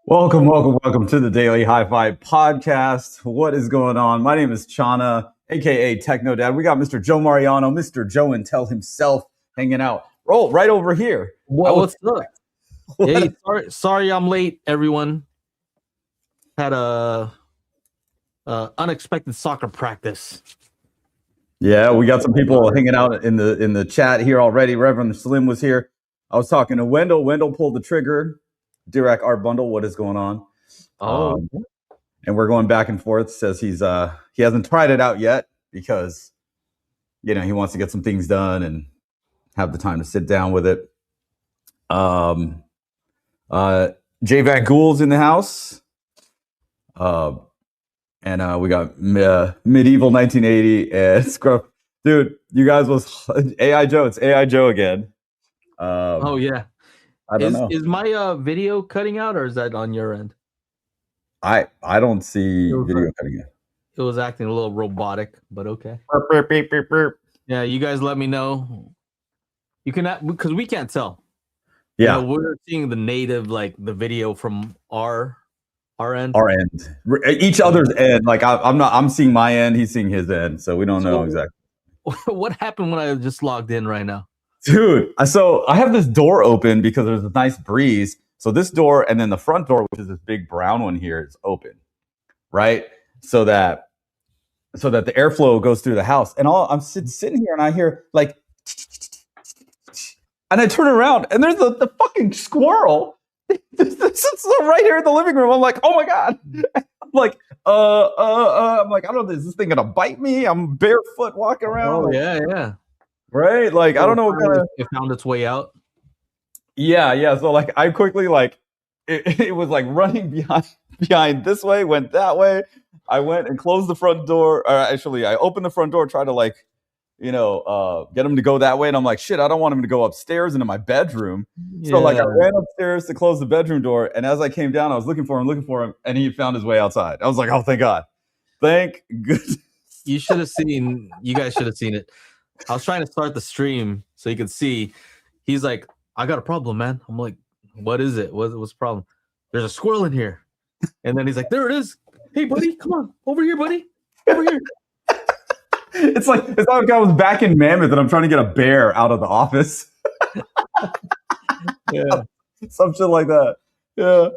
Welcome to the Daily HiFi podcast. What is going on? My name is Chana, aka Techno Dad. We got Mr. Joe Mariano, Mr. Joe Intel himself hanging out. Roll right over here. What's up? Hey, sorry I'm late, everyone. Had a unexpected soccer practice. Yeah, we got some people hanging out in the chat here already. Reverend Slim was here. I was talking to Wendell. Wendell pulled the trigger. Dirac Art Bundle, what is going on? And we're going back and forth. Says he hasn't tried it out yet because he wants to get some things done and have the time to sit down with it. Jay Van Ghoul's in the house. And we got Medieval 1980 and Scruff. Dude, you guys was AI Joe. It's AI Joe again. Oh yeah. I don't know. Is my video cutting out, or is that on your end? I don't see video cutting out. It was acting a little robotic, but okay. Yeah, you guys let me know. You can, because we can't tell. Yeah, we're seeing the native, like the video from our end. Our end, each other's end. Like I'm seeing my end, he's seeing his end, so we don't know exactly. What happened when I just logged in right now? Dude, so I have this door open because there's a nice breeze. So this door and then the front door, which is this big brown one here, is open, right? So that the airflow goes through the house. And I'm sitting here and I hear like, and I turn around and there's the fucking squirrel. This sits right here in the living room. I'm like, oh my God. I'm like, I'm like, I don't know, is this thing gonna bite me? I'm barefoot walking around. Oh yeah. Right? Like, I don't know what kind of... It found its way out? Yeah. So, like, I quickly, like, it was, like, running behind this way, went that way. I went and closed the front door. Actually, I opened the front door, tried to, like, get him to go that way. And I'm like, shit, I don't want him to go upstairs into my bedroom. Yeah. So, like, I ran upstairs to close the bedroom door. And as I came down, I was looking for him, and he found his way outside. I was like, oh, thank God. Thank goodness. You guys should have seen it. I was trying to start the stream so you could see. He's like, I got a problem, man. I'm like, what is it? What's the problem? There's a squirrel in here. And then he's like, there it is. Hey, buddy, come on. Over here, buddy. Over here. It's like I was back in Mammoth and I'm trying to get a bear out of the office. Yeah. Some shit like that. Yeah.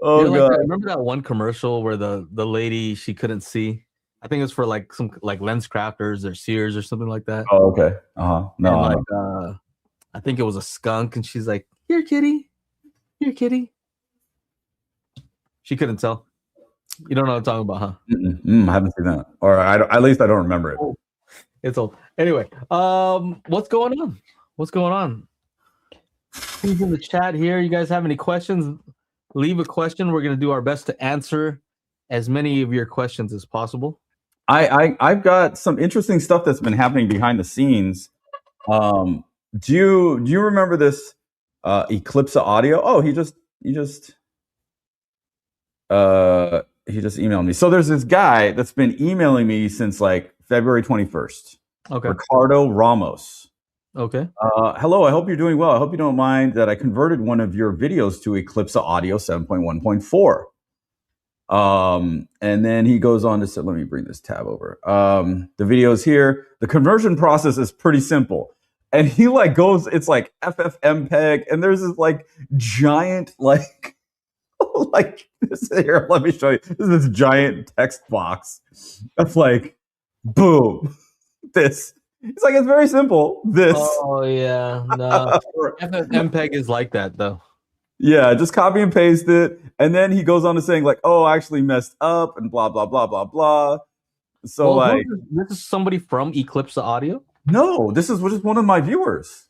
Oh, God. Like, remember that one commercial where the lady, she couldn't see? I think it's for like some like Lens Crafters or Sears or something like that. Oh, okay. No. And I think it was a skunk, and she's like, "Here, kitty. Here, kitty." She couldn't tell. You don't know what I'm talking about, huh? I haven't seen that, or at least I don't remember it. Oh, it's old. Anyway, what's going on? What's going on? Who's in the chat here? You guys have any questions? Leave a question. We're gonna do our best to answer as many of your questions as possible. I've got some interesting stuff that's been happening behind the scenes. Do you remember this Eclipsa audio? Oh, he just emailed me. So there's this guy that's been emailing me since like February 21st. Okay. Ricardo Ramos. Okay. Hello, I hope you're doing well. I hope you don't mind that I converted one of your videos to Eclipsa Audio 7.1.4. And then he goes on to say, let me bring this tab over. The video's here. The conversion process is pretty simple. And he like goes, it's like FFmpeg, and there's this like giant, like this here, let me show you. This giant text box of like, boom, this. It's like, it's very simple. This. Oh yeah. No. FFmpeg is like that though. Yeah, just copy and paste it. And then he goes on to saying like, oh, I actually messed up and blah, blah, blah, blah, blah. So like... This is somebody from Eclipsa Audio? No, this is just one of my viewers.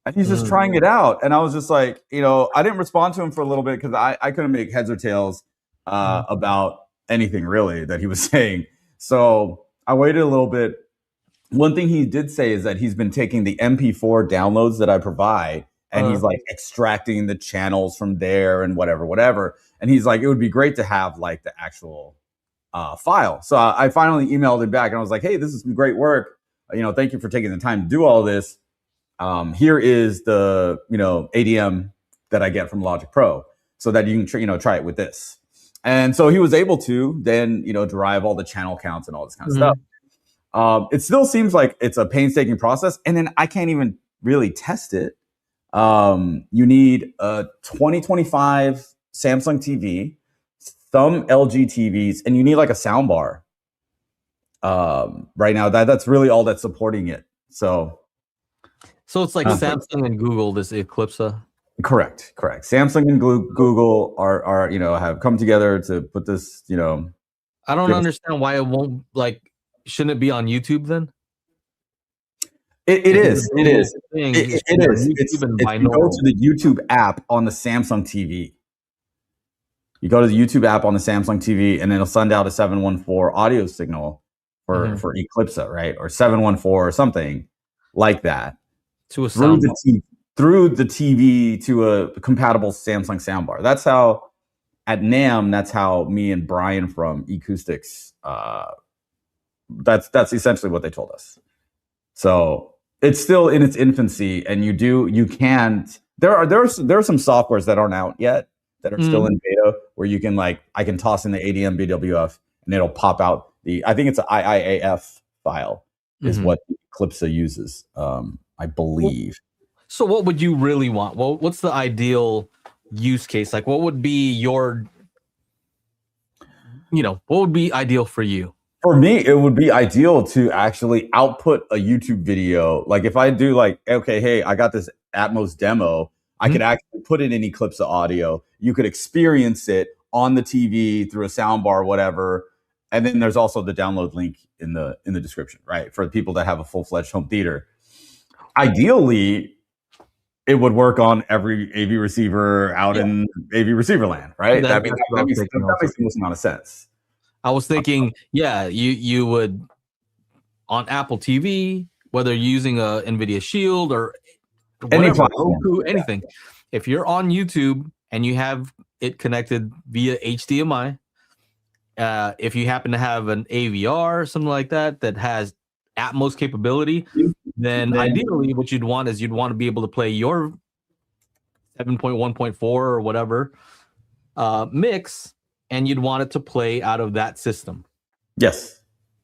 And he's just trying it out. And I was just like, I didn't respond to him for a little bit because I couldn't make heads or tails about anything really that he was saying. So I waited a little bit. One thing he did say is that he's been taking the MP4 downloads that I provide, and he's like extracting the channels from there and whatever. And he's like, it would be great to have like the actual file. So I finally emailed him back and I was like, hey, this is some great work. Thank you for taking the time to do all this. Here is the, ADM that I get from Logic Pro. so that you can try it with this. And so he was able to then derive all the channel counts and all this kind of stuff. It still seems like it's a painstaking process, and then I can't even really test it. You need a 2025 Samsung TV, some LG TVs, and you need like a sound bar. Right now, that's really all that's supporting it. So it's like Samsung and Google, this Eclipsa. Correct. Samsung and Google are have come together to put this. I don't understand why it won't, like, shouldn't it be on YouTube then? It is. It is. It's you go to the YouTube app on the Samsung TV. You go to the YouTube app on the Samsung TV, and it'll send out a 714 audio signal for Eclipsa, right? Or 714 or something like that. To a sound through the TV to a compatible Samsung soundbar. That's how at NAMM. That's how me and Brian from Acoustics. That's essentially what they told us. So it's still in its infancy, and you can't. There are some softwares that aren't out yet that are still in beta where you can I can toss in the ADM BWF and it'll pop out I think it's an IIAF file is what Eclipsa uses. I believe. So what would you really want? Well, what's the ideal use case? Like, what would be what would be ideal for you? For me, it would be ideal to actually output a YouTube video. Like if I do okay, hey, I got this Atmos demo, I could actually put it in Eclipsa audio. You could experience it on the TV through a soundbar, whatever. And then there's also the download link in the description, right? For the people that have a full-fledged home theater. Ideally, it would work on every AV receiver out in AV receiver land, right? That makes the most amount of sense. I was thinking, you would on Apple TV, whether you're using a NVIDIA Shield or whatever, Roku, anything. If you're on YouTube and you have it connected via HDMI, if you happen to have an AVR or something like that has Atmos capability, then ideally what you'd want to be able to play your 7.1.4 or whatever mix, and you'd want it to play out of that system. Yes.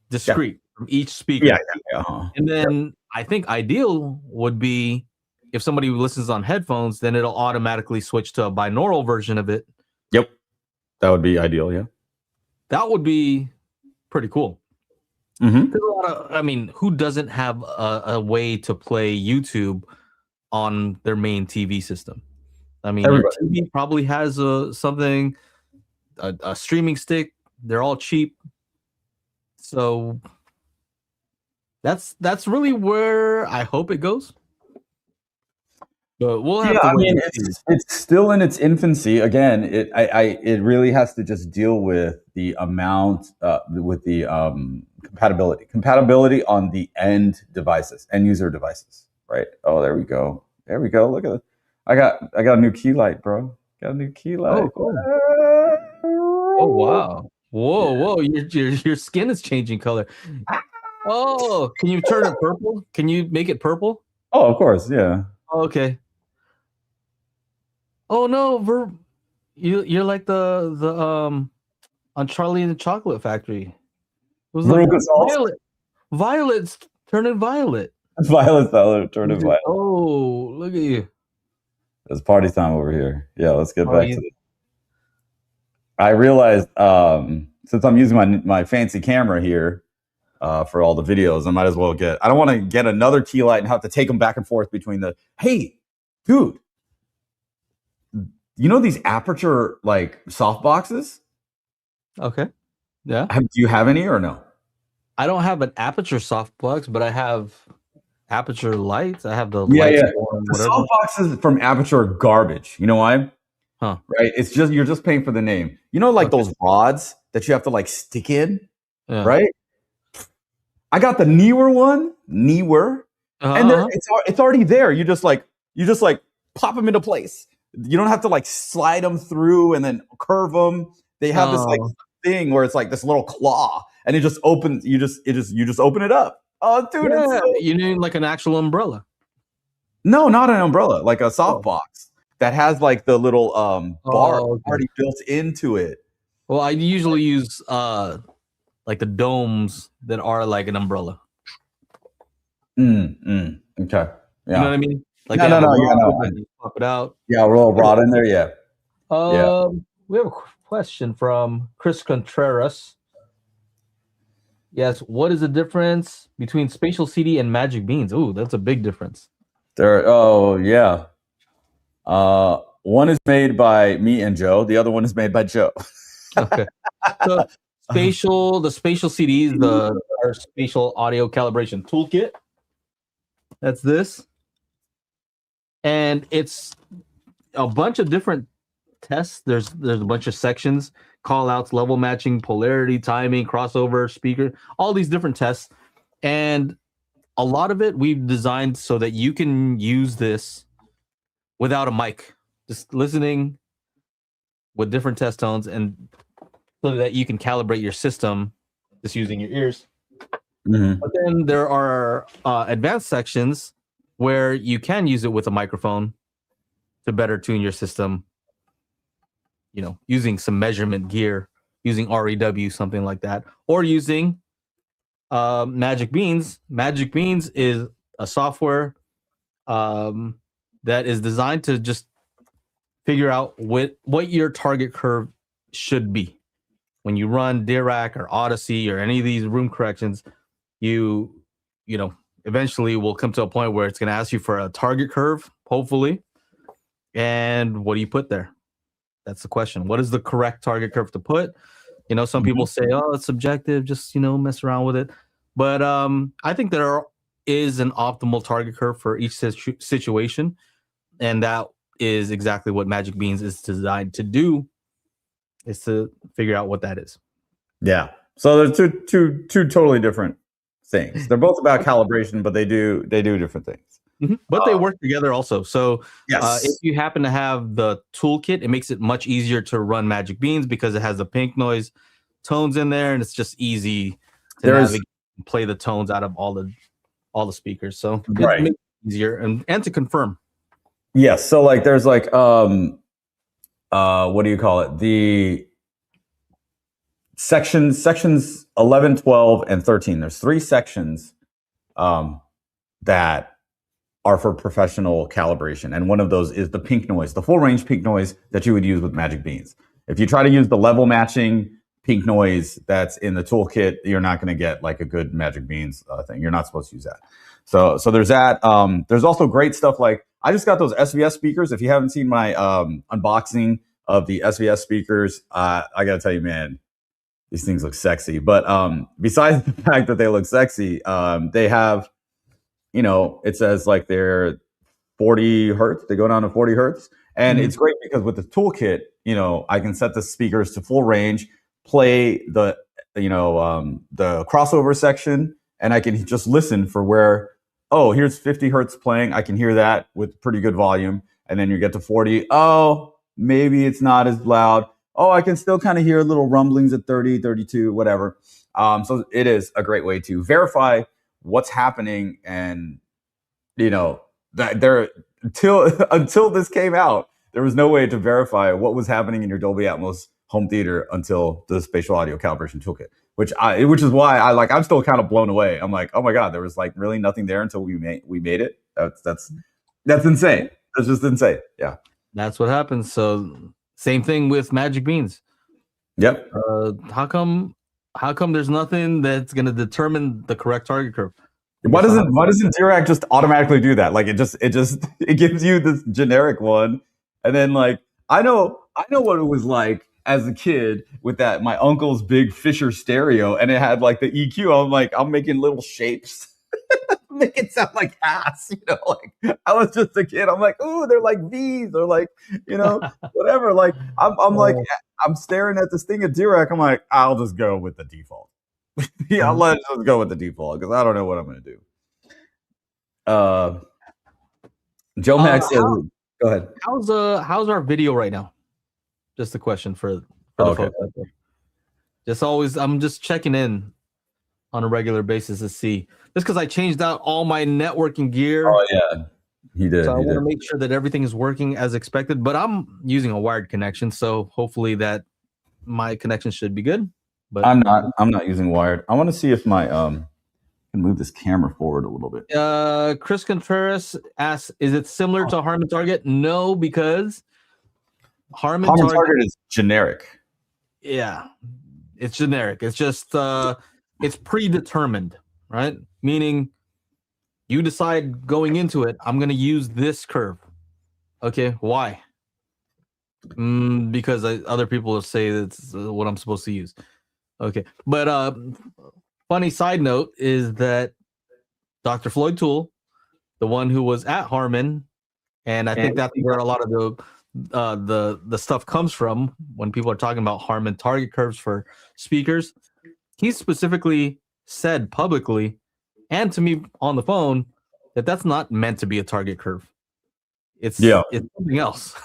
Discrete from each speaker. Yeah. And then I think ideal would be if somebody listens on headphones, then it'll automatically switch to a binaural version of it. Yep. That would be ideal, yeah. That would be pretty cool. Who doesn't have a way to play YouTube on their main TV system? I mean, your TV probably has a streaming stick. They're all cheap. So that's really where I hope it goes. But we'll have to wait. It's still in its infancy. Again, it really has to just deal with the amount, with the compatibility on the end user devices, right? Oh, there we go. Look at it. I got a new key light, bro. Got a new key light. Oh, cool. Oh wow. Whoa! Your skin is changing color. Oh, can you turn it purple? Can you make it purple? Oh, of course, yeah. Okay. Oh no, you're like the on Charlie and the Chocolate Factory. It was like Violet's turning violet. Violet turning violet. Oh, look at you. It's party time over here. Yeah, let's get back to it. I realized since I'm using my fancy camera here for all the videos, I might as well I don't want to get another key light and have to take them back and forth between hey, dude, these Aperture soft boxes? Okay. Yeah. Do you have any or no? I don't have an Aperture soft box, but I have Aperture lights. I have the lights. The soft boxes from Aperture are garbage. You know why? Huh. Right? It's just you're just paying for the name. Those rods that you have to stick in, right? I got the newer one, and it's already there. You just pop them into place. You don't have to slide them through and then curve them. They have this thing where it's this little claw, and it just opens. You just open it up. Oh, dude! You need an actual umbrella. No, not an umbrella, like a soft box. that has like the little bar Oh, okay. already built into it. Well, I usually use like the domes that are like an umbrella. Okay. You know what Yeah. I mean? Like No, they no, have a no. Yeah, rod no. and you pop it out. Yeah, a little rod in there. Yeah. Yeah. We have a question from Chris Contreras. Yes, what is the difference between Spatial CD and Magic Beans? Ooh, that's a big difference. Oh, yeah. One is made by me and Joe. The other one is made by Joe. Okay. So the Spatial CD is our spatial audio calibration toolkit. That's this. And it's a bunch of different tests. There's a bunch of sections, call outs, level matching, polarity, timing, crossover, speaker, all these different tests. And a lot of it we've designed so that you can use this without a mic, just listening with different test tones, and so that you can calibrate your system just using your ears. Mm-hmm. But then there are advanced sections where you can use it with a microphone to better tune your system, you know, using some measurement gear, using REW, something like that, or using Magic Beans. Magic Beans is a software that is designed to just figure out what your target curve should be. When you run Dirac or Odyssey or any of these room corrections, you know, eventually will come to a point where it's going to ask you for a target curve, hopefully. And what do you put there? That's the question. What is the correct target curve to put? You know, some people say, oh, it's subjective, just, you know, mess around with it. But I think there is an optimal target curve for each situation. And that is exactly what Magic Beans is designed to do, is to figure out what that is. Yeah. So they're two totally different things. They're both about calibration, but they do different things. Mm-hmm. But they work together also. So yes. If you happen to have the toolkit, it makes it much easier to run Magic Beans because it has the pink noise tones in there, and it's just easy to navigate and play the tones out of all the speakers. So it makes it easier and to confirm. Yes. So like there's like what do you call it? The sections 11, 12, and 13. There's 3 sections that are for professional calibration. And one of those is the pink noise, the full range pink noise that you would use with Magic Beans. If you try to use the level matching pink noise that's in the toolkit, you're not going to get like a good Magic Beans thing. You're not supposed to use that. So there's that. There's also great stuff like, I just got those SVS speakers. If you haven't seen my unboxing of the SVS speakers, I got to tell you, man, these things look sexy. But besides the fact that they look sexy, they have, you know, it says like they're 40 hertz. They go down to 40 hertz. And it's great because with the toolkit, you know, I can set the speakers to full range, play the, you know, the crossover section, and I can just listen for where, oh, here's 50 hertz playing. I can hear that with pretty good volume. And then you get to 40. Oh, maybe it's not as loud. Oh, I can still kind of hear little rumblings at 30, 32, whatever. So it is a great way to verify what's happening. And, you know, that there until this came out, there was no way to verify what was happening in your Dolby Atmos home theater until the spatial audio calibration toolkit, which is why I'm still kind of blown away. I'm like, oh my God, there was like really nothing there until we made it. That's insane. That's just insane. Yeah. That's what happens. So same thing with Magic Beans. Yep. How come there's nothing that's going to determine the correct target curve? Why doesn't Dirac just automatically do that? Like it gives you this generic one, and then like I know what it was like as a kid with that my uncle's big Fisher stereo, and it had like the EQ. I'm like, I'm making little shapes, make it sound like ass, you know. Like I was just a kid. I'm like, ooh, they're like V's, or like, you know, whatever. Like I'm like I'm staring at this thing at Dirac. I'm like, I'll just go with the default. Yeah, let's just go with the default because I don't know what I'm going to do. Joe Max says, go ahead. How's our video right now? Just a question for the folks out there. I'm just checking in on a regular basis to see. Just because I changed out all my networking gear. Oh yeah. He did. So I He want did. to make sure that everything is working as expected. But I'm using a wired connection, so hopefully that my connection should be good. But I'm not using wired. I want to see if my can move this camera forward a little bit. Chris Contreras asks, "Is it similar to Harman Target?" No, because Harman Target is generic. Yeah, it's generic. It's just it's predetermined, right? Meaning you decide going into it, I'm going to use this curve. Okay, why? Because other people will say that's what I'm supposed to use. Okay, but funny side note is that Dr. Floyd Toole, the one who was at Harman, and I think that's where a lot of the stuff comes from when people are talking about Harman target curves for speakers. He specifically said publicly and to me on the phone that that's not meant to be a target curve. It's something else.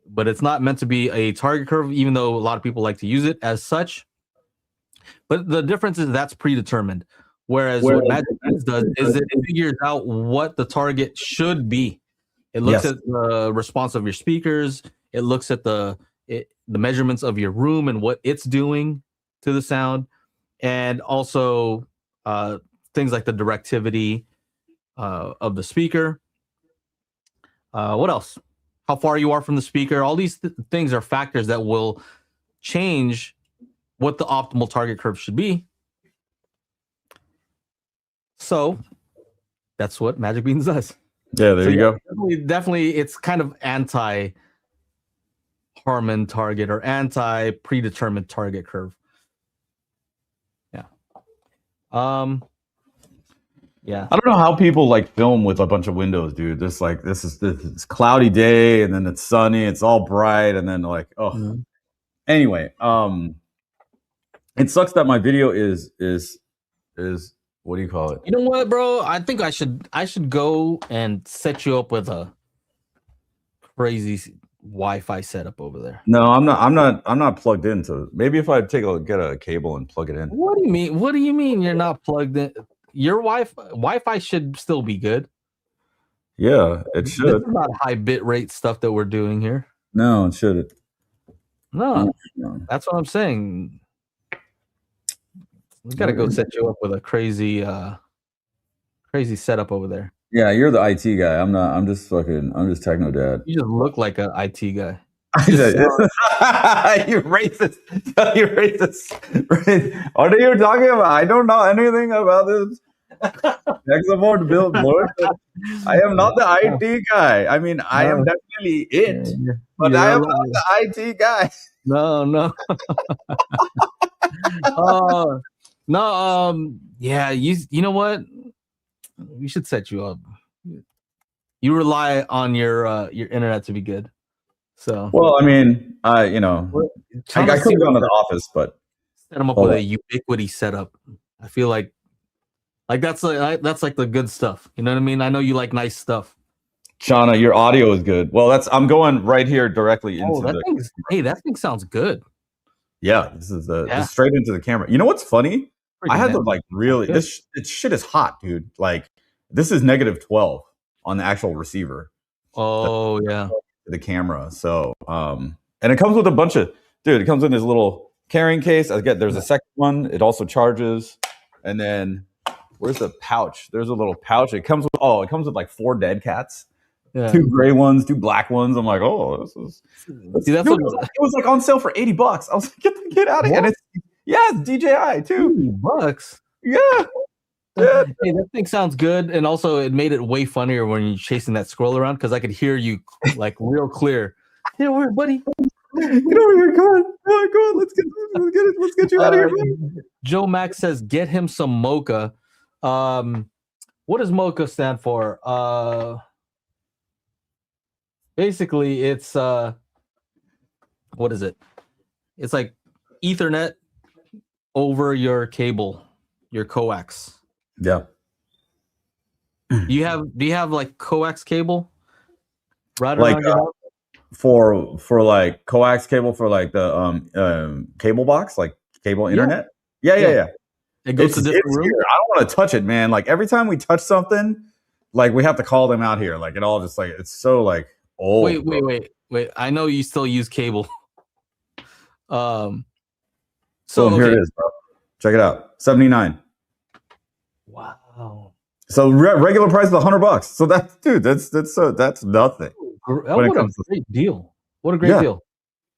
But it's not meant to be a target curve, even though a lot of people like to use it as such. But the difference is that's predetermined. Whereas what Magic Beans does is it figures out what the target should be. It looks at the response of your speakers. It looks at the measurements of your room and what it's doing to the sound, and also things like the directivity of the speaker. What else? How far you are from the speaker. All these things are factors that will change what the optimal target curve should be. So that's what Magic Beans does. Yeah, there you go. Definitely, it's kind of anti-Harman target or anti-predetermined target curve. Yeah. Yeah. I don't know how people like film with a bunch of windows, dude. This is cloudy day and then it's sunny, it's all bright, and then like Anyway, it sucks that my video is what do you call it? You know what, bro? I think I should get and set you up with a crazy Wi-Fi setup over there. No, I'm not plugged into. Maybe if I get a cable and plug it in. What do you mean? What do you mean you're not plugged in? Your Wi-Fi should still be good. Yeah, it should. This is not high bit rate stuff that we're doing here. No, it shouldn't. No, that's what I'm saying. We gotta go set you up with a crazy setup over there. Yeah, you're the IT guy. I'm not. I'm just techno dad. You just look like an IT guy. You racist. You racist. What are you talking about? I don't know anything about this. Export build, Lord. I am not the IT guy. I mean, I am definitely it, but I am not the IT guy. No. No. Yeah. You know what? We should set you up. You rely on your internet to be good. So well, I mean, I could have gone to the office, but set them up with a ubiquity setup. I feel like that's like the good stuff. You know what I mean? I know you like nice stuff. Shauna, your audio is good. Well, I'm going right here directly into that thing sounds good. Yeah, this is straight into the camera. You know what's funny? I had to like really this shit is hot, dude. Like this is -12 on the actual receiver. Oh yeah. The camera. So and it comes with a bunch of it comes in this little carrying case. There's a second one. It also charges. And then where's the pouch? There's a little pouch. It comes with like 4 dead cats. Yeah. 2 gray ones, 2 black ones. I'm like, oh, this is it was like on sale for $80. I was like, get out of here. And it's DJI too. $80. Yeah. Hey, that thing sounds good, and also it made it way funnier when you're chasing that squirrel around because I could hear you like real clear. Get over here, buddy. Get over here, come on. Let's get you out of here. Buddy. Joe Max says, get him some MoCA. What does MoCA stand for? Basically, it's what is it? It's like Ethernet over your cable, your coax. Yeah. Do you have like coax cable? Right around your house? For like coax cable for like the cable box, like cable internet? Yeah. It goes to different rooms. I don't want to touch it, man. Like every time we touch something, like we have to call them out here. Like it all just like it's so like old. Wait. I know you still use cable. So Boom, here it is, bro. Check it out. 79. Wow. So regular price is $100. So that's nothing. What a great deal. What a great deal.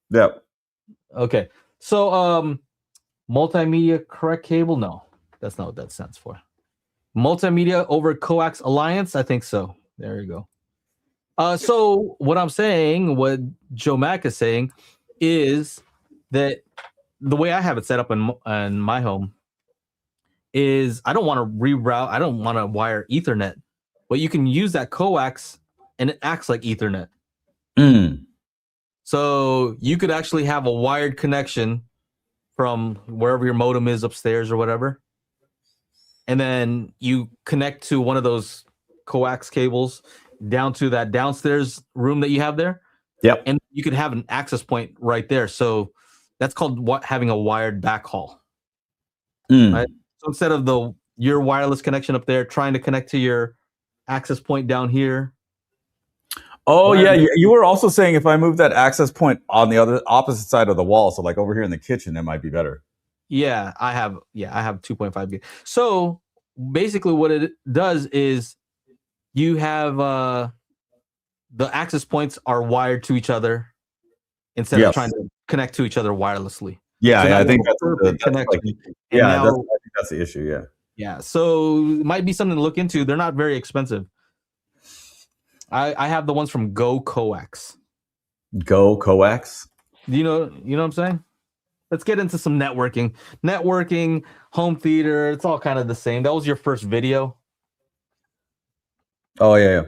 Yeah. Okay. So multimedia correct cable? No, that's not what that stands for. Multimedia over coax alliance? I think so. There you go. So what I'm saying, what Joe Mack is saying, is that the way I have it set up in my home is I don't want to reroute. I don't want to wire Ethernet, but you can use that coax and it acts like Ethernet. So you could actually have a wired connection from wherever your modem is upstairs or whatever. And then you connect to one of those coax cables down to that downstairs room that you have there. Yep. And you could have an access point right there. So that's called having a wired backhaul. Right? So instead of your wireless connection up there trying to connect to your access point down here. Oh yeah, you were also saying if I move that access point on the opposite side of the wall, so like over here in the kitchen, it might be better. Yeah, I have 2.5 gig. So basically what it does is you have the access points are wired to each other instead of trying to connect to each other wirelessly. Yeah, so I think that's the issue. Yeah. Yeah. So it might be something to look into. They're not very expensive. I have the ones from Go Coax. Go Coax? You know what I'm saying? Let's get into some networking. Networking, home theater, it's all kind of the same. That was your first video. Oh yeah.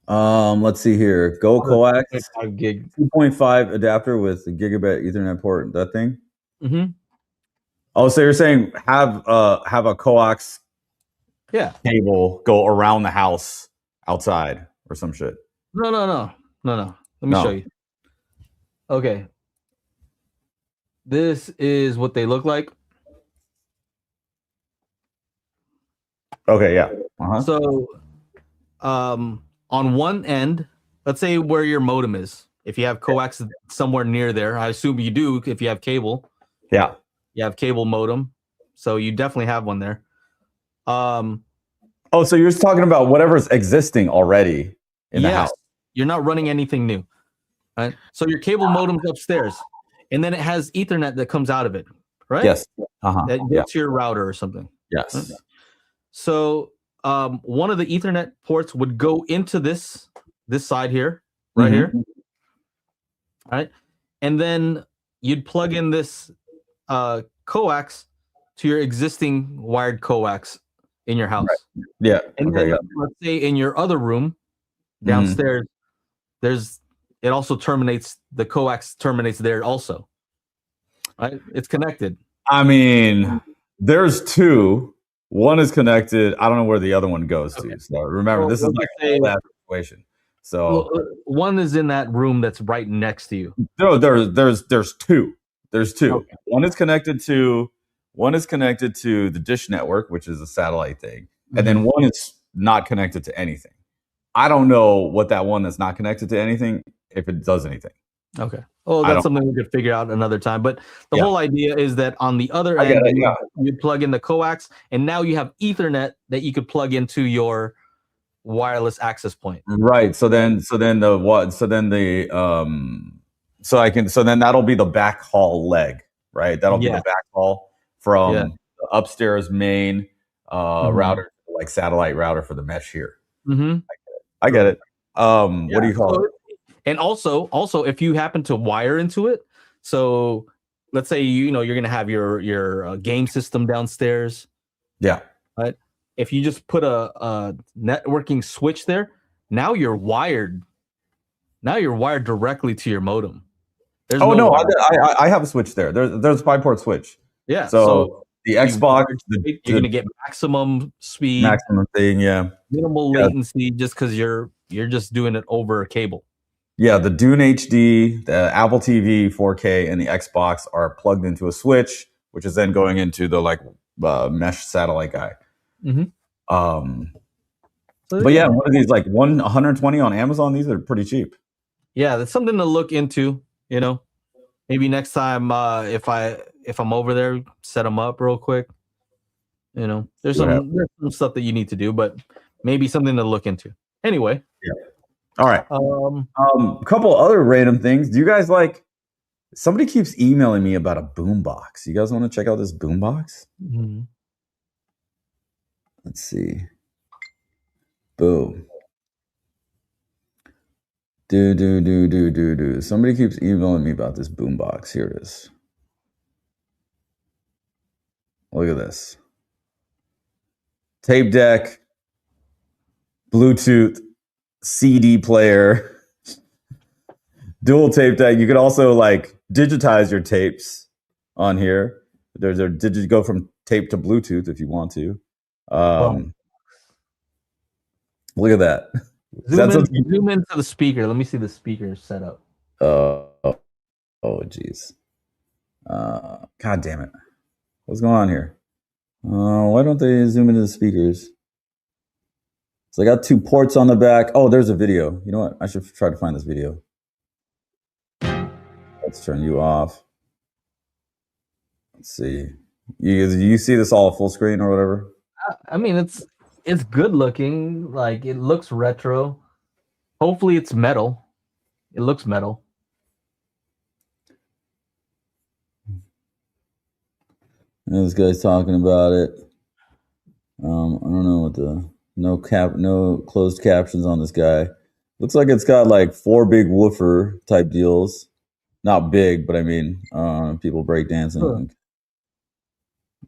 Let's see here. Go Coax 2.5 adapter with a gigabit Ethernet port. That thing. Oh, so you're saying have a coax cable go around the house outside or some shit? No. Let me show you. Okay. This is what they look like. Okay, yeah. So on one end, let's say where your modem is. If you have coax somewhere near there, I assume you do if you have cable. Yeah. You have cable modem. So you definitely have one there. Oh, so you're just talking about whatever's existing already in the house. You're not running anything new. Right? So your cable modem's upstairs. And then it has Ethernet that comes out of it. Right? Yes. That gets to your router or something. Yes. Right? So one of the Ethernet ports would go into this side here, right here. Right? And then you'd plug in this coax to your existing wired coax in your house. Right. Yeah. And then let's say in your other room downstairs, it also terminates, the coax terminates there also. Right? It's connected. I mean, there's two. One is connected. I don't know where the other one goes to. So remember, this is like a whole situation. So one is in that room that's right next to you. No, there's two. There's two. Okay. One is connected to the dish network, which is a satellite thing, and then one is not connected to anything. I don't know what that one that's not connected to anything, if it does anything. Okay. Oh, that's something we could figure out another time. But the whole idea is that on the other end, you plug in the coax, and now you have Ethernet that you could plug into your wireless access point. Right. So then that'll be the backhaul leg, right? That'll be the backhaul from the upstairs main router, like satellite router for the mesh here. I get it. What do you call it? And also, if you happen to wire into it, so let's say you're going to have your game system downstairs. Yeah. Right. If you just put a networking switch there, now you're wired. Now you're wired directly to your modem. I have a switch there. There's a 5-port switch. Yeah. So the Xbox, you're going to get maximum speed, maximum thing. Yeah. Minimal latency, just because you're just doing it over a cable. Yeah, the Dune HD, the Apple TV 4K, and the Xbox are plugged into a switch, which is then going into the mesh satellite guy. So, but yeah, what are these like 120 on Amazon? These are pretty cheap. Yeah, that's something to look into. You know, maybe next time if I'm over there, set them up real quick. You know, there's some stuff that you need to do, but maybe something to look into. Anyway. Yeah. All right. A couple other random things. Do you guys like? Somebody keeps emailing me about a boombox. You guys want to check out this boombox? Mm-hmm. Let's see. Boom. Do. Somebody keeps emailing me about this boombox. Here it is. Look at this. Tape deck, Bluetooth, CD player, dual tape deck. You could also like digitize your tapes on here. There's a go from tape to Bluetooth if you want to. Look at that. Zoom into the speaker. Let me see the speaker setup. Oh, geez. God damn it. What's going on here? Why don't they zoom into the speakers? So I got 2 ports on the back. Oh, there's a video. You know what? I should try to find this video. Let's turn you off. Let's see. You see this all full screen or whatever? I mean, it's good looking. Like, it looks retro. Hopefully it's metal. It looks metal. And this guy's talking about it. I don't know what no closed captions on this guy. Looks like it's got like 4 big woofer type deals. Not big, but I mean, people break dancing. Huh.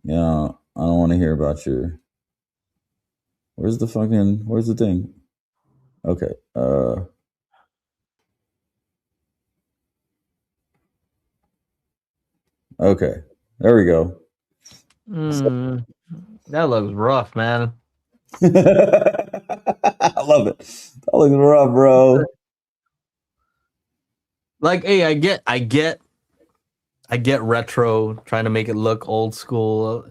Yeah, I don't want to hear about your. Where's the thing? Okay. Okay. There we go. That looks rough, man. I love it. That looks rough, bro. Like, hey, I get retro, trying to make it look old school,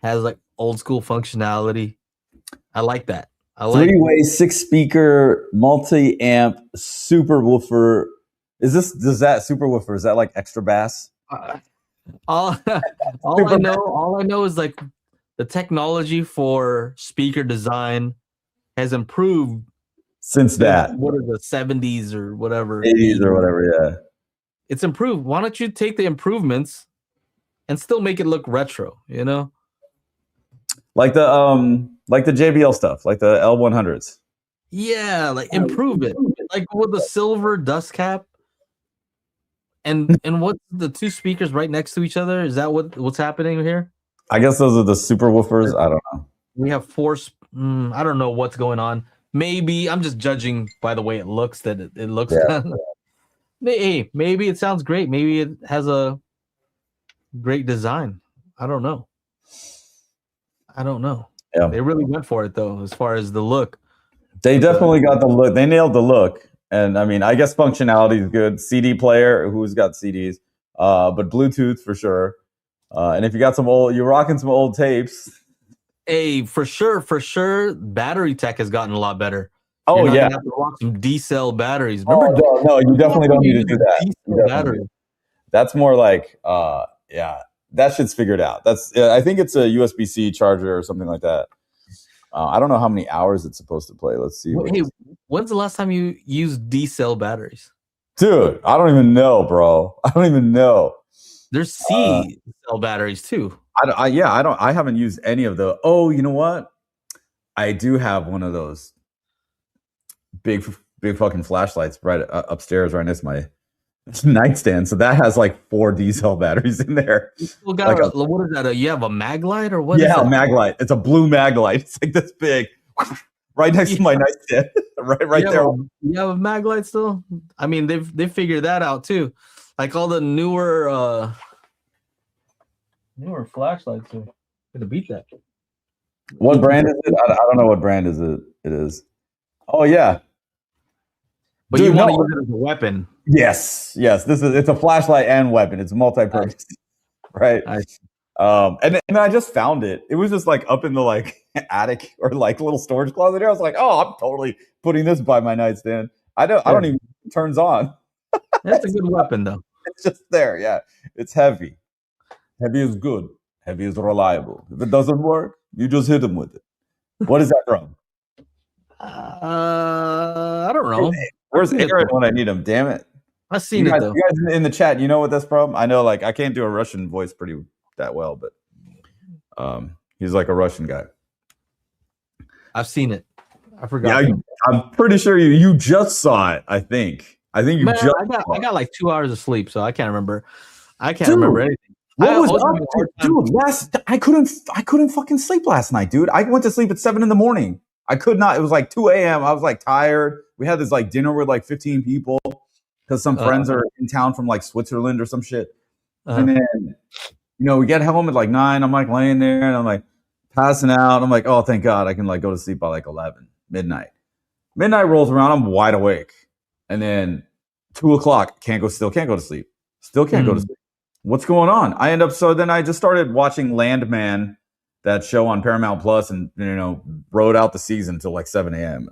has like old school functionality. I like that. 3-way 6-speaker multi-amp super woofer. Is that super woofer? Is that like extra bass? All I know is like the technology for speaker design has improved since that. What are the 70s or whatever? 80s or whatever, yeah. It's improved. Why don't you take the improvements and still make it look retro, you know? Like the JBL stuff, like the L100s. Yeah, like improve it. Like with the silver dust cap. And what's the 2 speakers right next to each other? Is that what's happening here? I guess those are the super woofers. I don't know. We have 4. I don't know what's going on. Maybe I'm just judging by the way it looks. That it looks. Yeah. Hey, maybe it sounds great. Maybe it has a great design. I don't know. Yeah. They really went for it though, as far as the look. They definitely got the look. They nailed the look. And I mean, I guess functionality is good. CD player, who's got CDs, but Bluetooth for sure. And if you got you're rocking some old tapes. Hey, for sure, battery tech has gotten a lot better. Oh, You're not yeah. gonna have to rock some D-cell batteries. Remember? No, you definitely don't need to do that. Battery. That's more like, yeah, that shit's figured out. I think it's a USB-C charger or something like that. I don't know how many hours it's supposed to play. Let's see. Hey, when's the last time you used D-cell batteries? Dude, I don't even know, bro. I don't even know. There's C-cell batteries too. I haven't used any of the. Oh, you know what? I do have one of those big fucking flashlights right upstairs, right next to my nightstand. So that has like 4 D-cell batteries in there. What is that? You have a Maglite or what? Yeah, a Maglite. It's a blue Maglite. It's like this big, right next to my nightstand. right there. You have a Maglite still? I mean, they've figured that out too. Like all the newer flashlights are gonna beat that. What brand is it? I don't know what brand it is. Oh yeah. But you want to use it as a weapon. Yes. It's a flashlight and weapon. It's multi-purpose. Right. And then I just found it. It was just like up in the like attic or like little storage closet here. I was like, oh, I'm totally putting this by my nightstand. I don't even it turns on. That's a good weapon though. It's just there. Yeah. It's heavy. Heavy is good. Heavy is reliable. If it doesn't work, you just hit him with it. What is that from? I don't know. Where's Aaron when I need him? Damn it. I've seen it though. You guys in the chat, you know what that's from? I know, like, I can't do a Russian voice pretty that well, but he's like a Russian guy. I've seen it. I forgot. Yeah, I'm pretty sure you just saw it. I think you just. I got like 2 hours of sleep, so I can't remember. I can't remember anything. What was up, dude? I couldn't fucking sleep last night, dude. I went to sleep at 7 a.m. I could not. It was like 2 a.m. I was like tired. We had this like dinner with like 15 people because some friends are in town from like Switzerland or some shit. And then, we get home at like 9. I'm like laying there and I'm like passing out. I'm like, oh, thank God I can like go to sleep by like 11, midnight. Midnight rolls around. I'm wide awake. And then 2 o'clock, still can't go to sleep. Still can't go to sleep. What's going on? So then I just started watching Landman, that show on Paramount Plus, and rode out the season till like 7 a.m.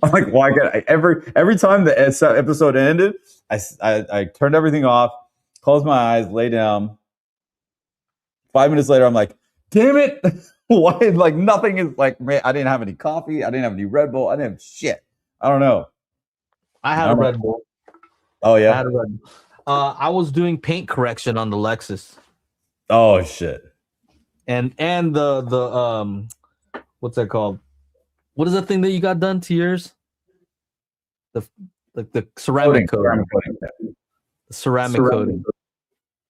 I'm like, why can't I? Every time the episode ended, I turned everything off, closed my eyes, lay down. 5 minutes later, I'm like, damn it! Why? Like nothing is like, man, I didn't have any coffee, I didn't have any Red Bull, I didn't have shit. I don't know. I had a Red Bull. Oh yeah. I had a Red Bull. I was doing paint correction on the Lexus. Oh shit. And the what's that called? What is that thing that you got done to yours? The ceramic coating. Ceramic coating.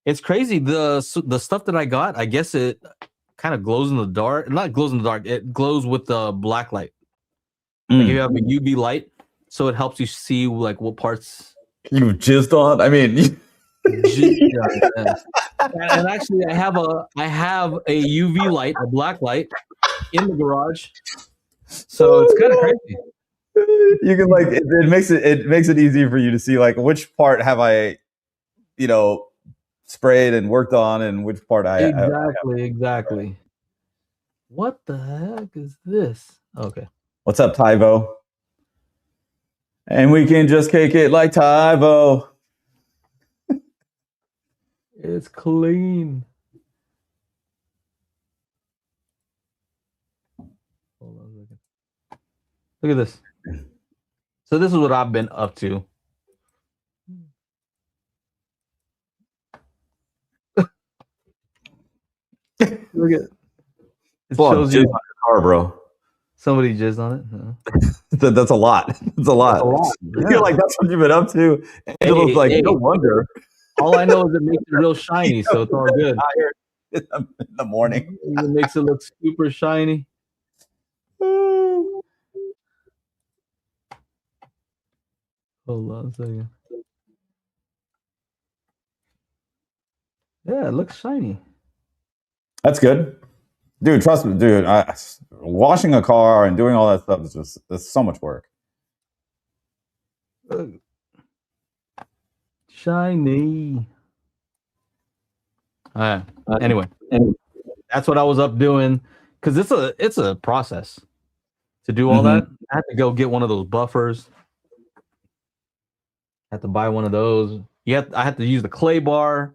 It's crazy. The stuff that I got, I guess it kind of glows in the dark. Not glows in the dark. It glows with the black light. Like you have a UV light, so it helps you see like what parts you jizzed on. I mean, and actually, I have a UV light, a black light, in the garage. So it's kind of crazy. You can like it makes it easy for you to see like which part have I, sprayed and worked on, and which part exactly. What the heck is this? Okay. What's up, Tyvo? And we can just kick it like Tyvo. It's clean. Hold on a second. Look at this. So this is what I've been up to. Look at it. It shows you on your car, bro. Somebody jizzed on it. No. That's a lot. It's a lot. Yeah. I feel like that's what you've been up to. Angel's like, no wonder. All I know is it makes it real shiny, so it's all good. In the morning. It makes it look super shiny. Hold on a second. Yeah, it looks shiny. That's good. Dude, trust me, dude. Washing a car and doing all that stuff is it's so much work. Shiny. Anyway, that's what I was up doing because it's a process to do all that. I had to go get one of those buffers. I had to buy one of those. I had to use the clay bar.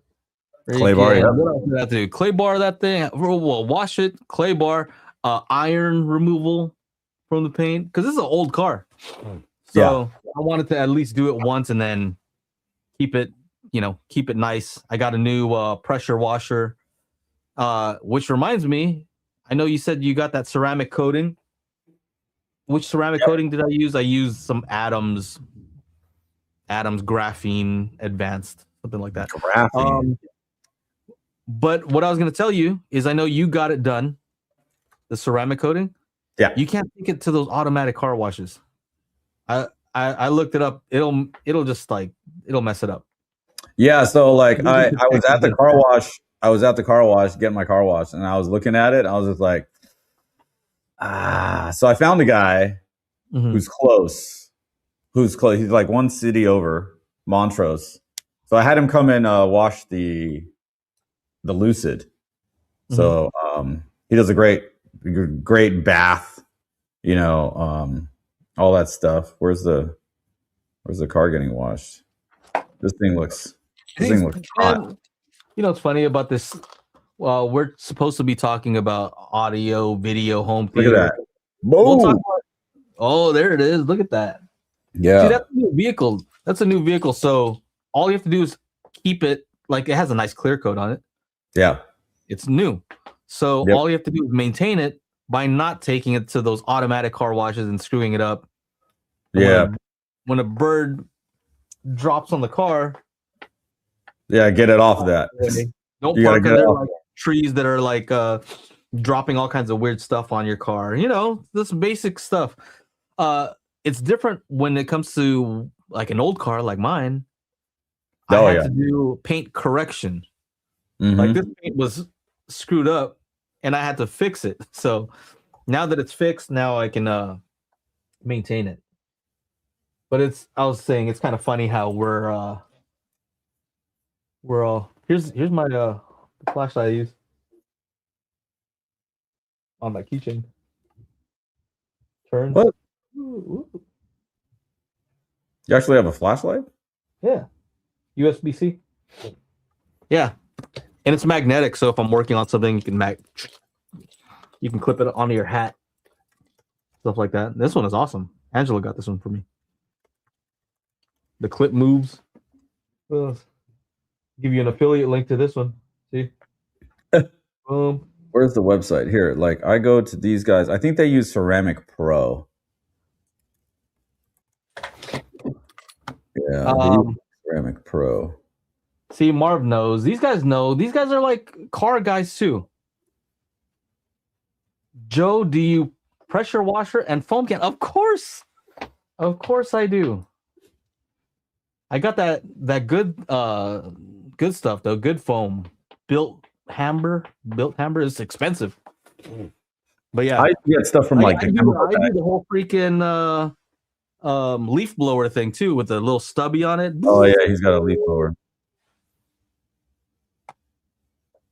Clay bar, yeah. What else did I have to do? Clay bar that thing. Well, wash it. Clay bar. Iron removal from the paint because this is an old car. So I wanted to at least do it once and then keep it nice. I got a new pressure washer, which reminds me, I know you said you got that ceramic coating. Which ceramic coating did I use? I used some Adams Graphene Advanced, something like that. Graphene. But what I was going to tell you is I know you got it done, the ceramic coating. Yeah. You can't take it to those automatic car washes. I looked it up. It'll just like, it'll mess it up. Yeah. So like I was at the car wash. I was at the car wash getting my car washed and I was looking at it. I was just like, so I found a guy who's close. He's like one city over, Montrose. So I had him come and wash the the Lucid. So he does a great bath, all that stuff. Where's the car getting washed? This thing looks hot. You know what's funny about this? Well, we're supposed to be talking about audio, video, home theater. Look at that. We'll talk about, oh, there it is. Look at that. Yeah. See, that's a new vehicle. That's a new vehicle. So all you have to do is keep it, like, it has a nice clear coat on it. Yeah. It's new. So all you have to do is maintain it by not taking it to those automatic car washes and screwing it up. Yeah. When a bird drops on the car. Yeah, get it off of that. Don't park under like trees that are like dropping all kinds of weird stuff on your car. This basic stuff. It's different when it comes to like an old car like mine. I had to do paint correction. Like this paint was screwed up and I had to fix it. So now that it's fixed, now I can maintain it. But I was saying it's kind of funny how we're all here's my the flashlight I use on my keychain. Turn. What? You actually have a flashlight? Yeah. USB-C. Yeah. And it's magnetic, so if I'm working on something, you can clip it onto your hat. Stuff like that. This one is awesome. Angela got this one for me. The clip moves. Give you an affiliate link to this one. See? Where's the website? Here, like I go to these guys. I think they use Ceramic Pro. Yeah, Ceramic Pro. See, Marv knows. These guys know. These guys are like car guys too. Joe, do you pressure washer and foam can? Of course I do. I got that good good stuff though. Good foam. Built hammer is expensive. But yeah, I get stuff from I do the whole freaking leaf blower thing too with the little stubby on it. Oh yeah, he's got a leaf blower.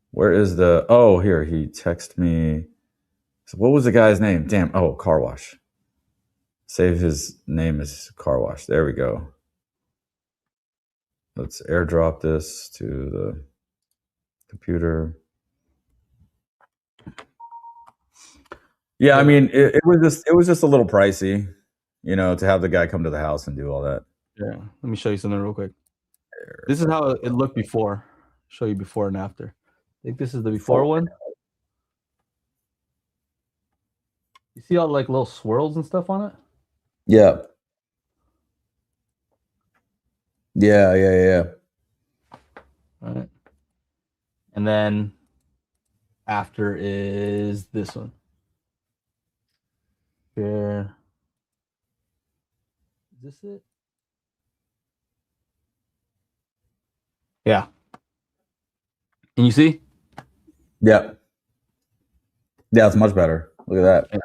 Where is the? Oh, here he texted me. So what was the guy's name? Damn. Oh, car wash. Save his name as car wash. There we go. Let's airdrop this to the computer. Yeah, I mean, it was just a little pricey, to have the guy come to the house and do all that. Yeah, let me show you something real quick. This is how it looked before. Show you before and after. I think this is the before one. You see all like little swirls and stuff on it? Yeah. Yeah. All right. And then after is this one. Here. Is this it? Yeah. Can you see? Yeah. Yeah, it's much better. Look at that.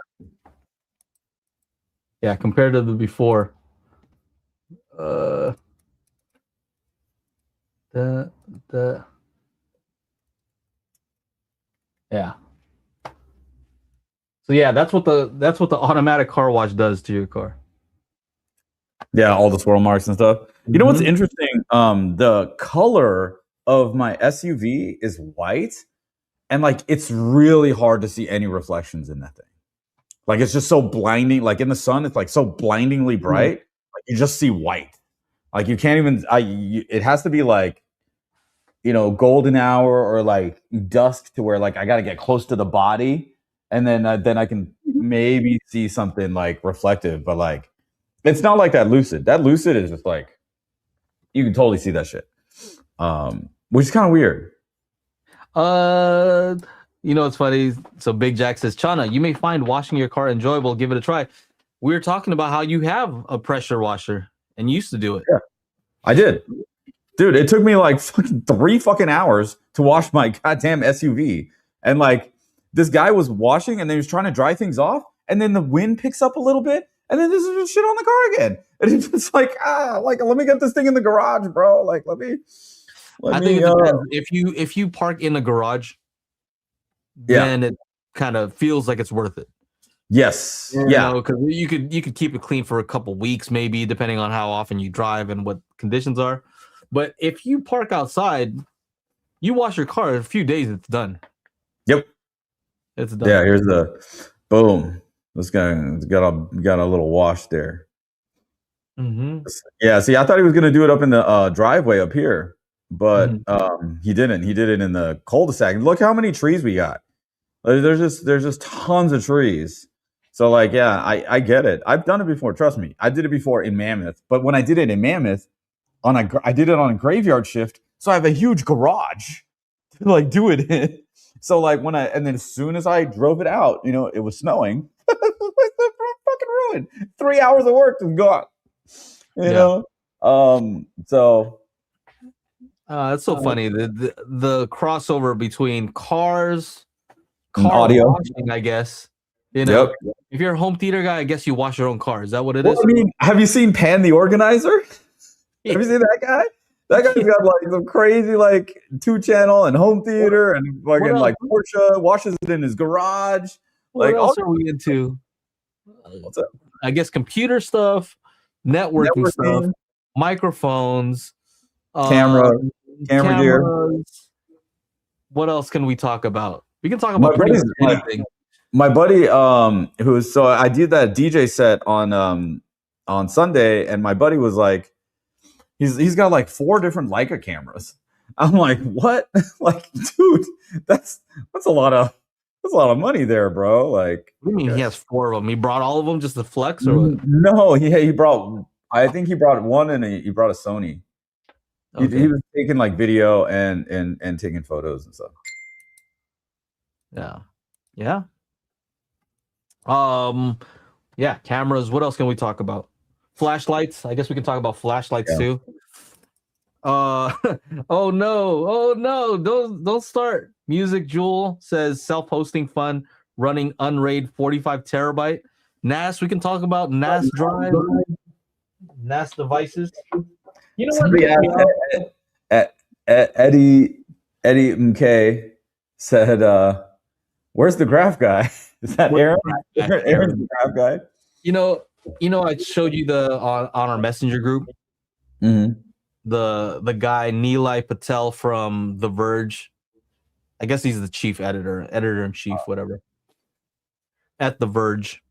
Yeah, compared to the before. Yeah. So yeah, that's what the automatic car wash does to your car. Yeah, all the swirl marks and stuff. You know what's interesting? The color of my SUV is white, and like it's really hard to see any reflections in that thing. Like it's just so blinding. Like in the sun, it's like so blindingly bright. Like you just see white. Like you can't even. It has to be like, golden hour or like dusk to where like I got to get close to the body, and then I can maybe see something like reflective. But like, it's not like that Lucid. That Lucid is just like, you can totally see that shit. Which is kind of weird. It's funny. So Big Jack says, Chana, you may find washing your car enjoyable. Give it a try. We were talking about how you have a pressure washer and you used to do it. Yeah, I did. Dude, it took me like 3 fucking hours to wash my goddamn SUV. And like this guy was washing and then he was trying to dry things off. And then the wind picks up a little bit. And then there's just shit on the car again. And it's just like, let me get this thing in the garage, bro. Like, let me. I think it depends. If you park in a garage, then it kind of feels like it's worth it. Yes. You know, because you could keep it clean for a couple weeks, maybe, depending on how often you drive and what conditions are. But if you park outside, you wash your car in a few days, it's done. Yep. It's done. Yeah, here's the boom. This guy got a little wash there. Mm-hmm. Yeah, see, I thought he was gonna do it up in the driveway up here, but he didn't. He did it in the cul-de-sac. Look how many trees we got. There's just tons of trees. So like, yeah, I get it. I've done it before. Trust me, I did it before in Mammoth. But when I did it in Mammoth, I did it on a graveyard shift, so I have a huge garage to like do it in. So like and then as soon as I drove it out, you know, it was snowing. Fucking ruined. 3 hours of work was gone. You know, so it's so funny the crossover between cars, audio, washing, I guess. You know, if you're a home theater guy, I guess you wash your own car. Is that what it is? I mean, have you seen Pan the Organizer? Have you seen that guy? That guy's got like some crazy like 2-channel and home theater and fucking like Porsche, washes it in his garage. What else are we into? What's up? I guess computer stuff, networking stuff, microphones, camera gear. What else can we talk about? We can talk about pretty much anything. My buddy, so I did that DJ set on Sunday, and my buddy was like, he's got like 4 different Leica cameras. I'm like, what? Like, dude, that's a lot of money there, bro. Like, what do you mean he has 4 of them? He brought all of them just to flex, or what? No, he brought. I think he brought one, and he brought a Sony. Okay. He was taking like video and taking photos and stuff. Yeah. Cameras. What else can we talk about? Flashlights. I guess we can talk about flashlights too. Oh no, don't start. Music Jewel says self-hosting fun, running unraid 45 terabyte. NAS, we can talk about NAS drive, NAS devices. You know what? Eddie MK said, where's the graph guy? Is that Aaron? Aaron's the graph guy. You know, I showed you on our messenger group. Mm-hmm. The guy Nilay Patel from The Verge. I guess he's the chief editor in chief, whatever, at The Verge.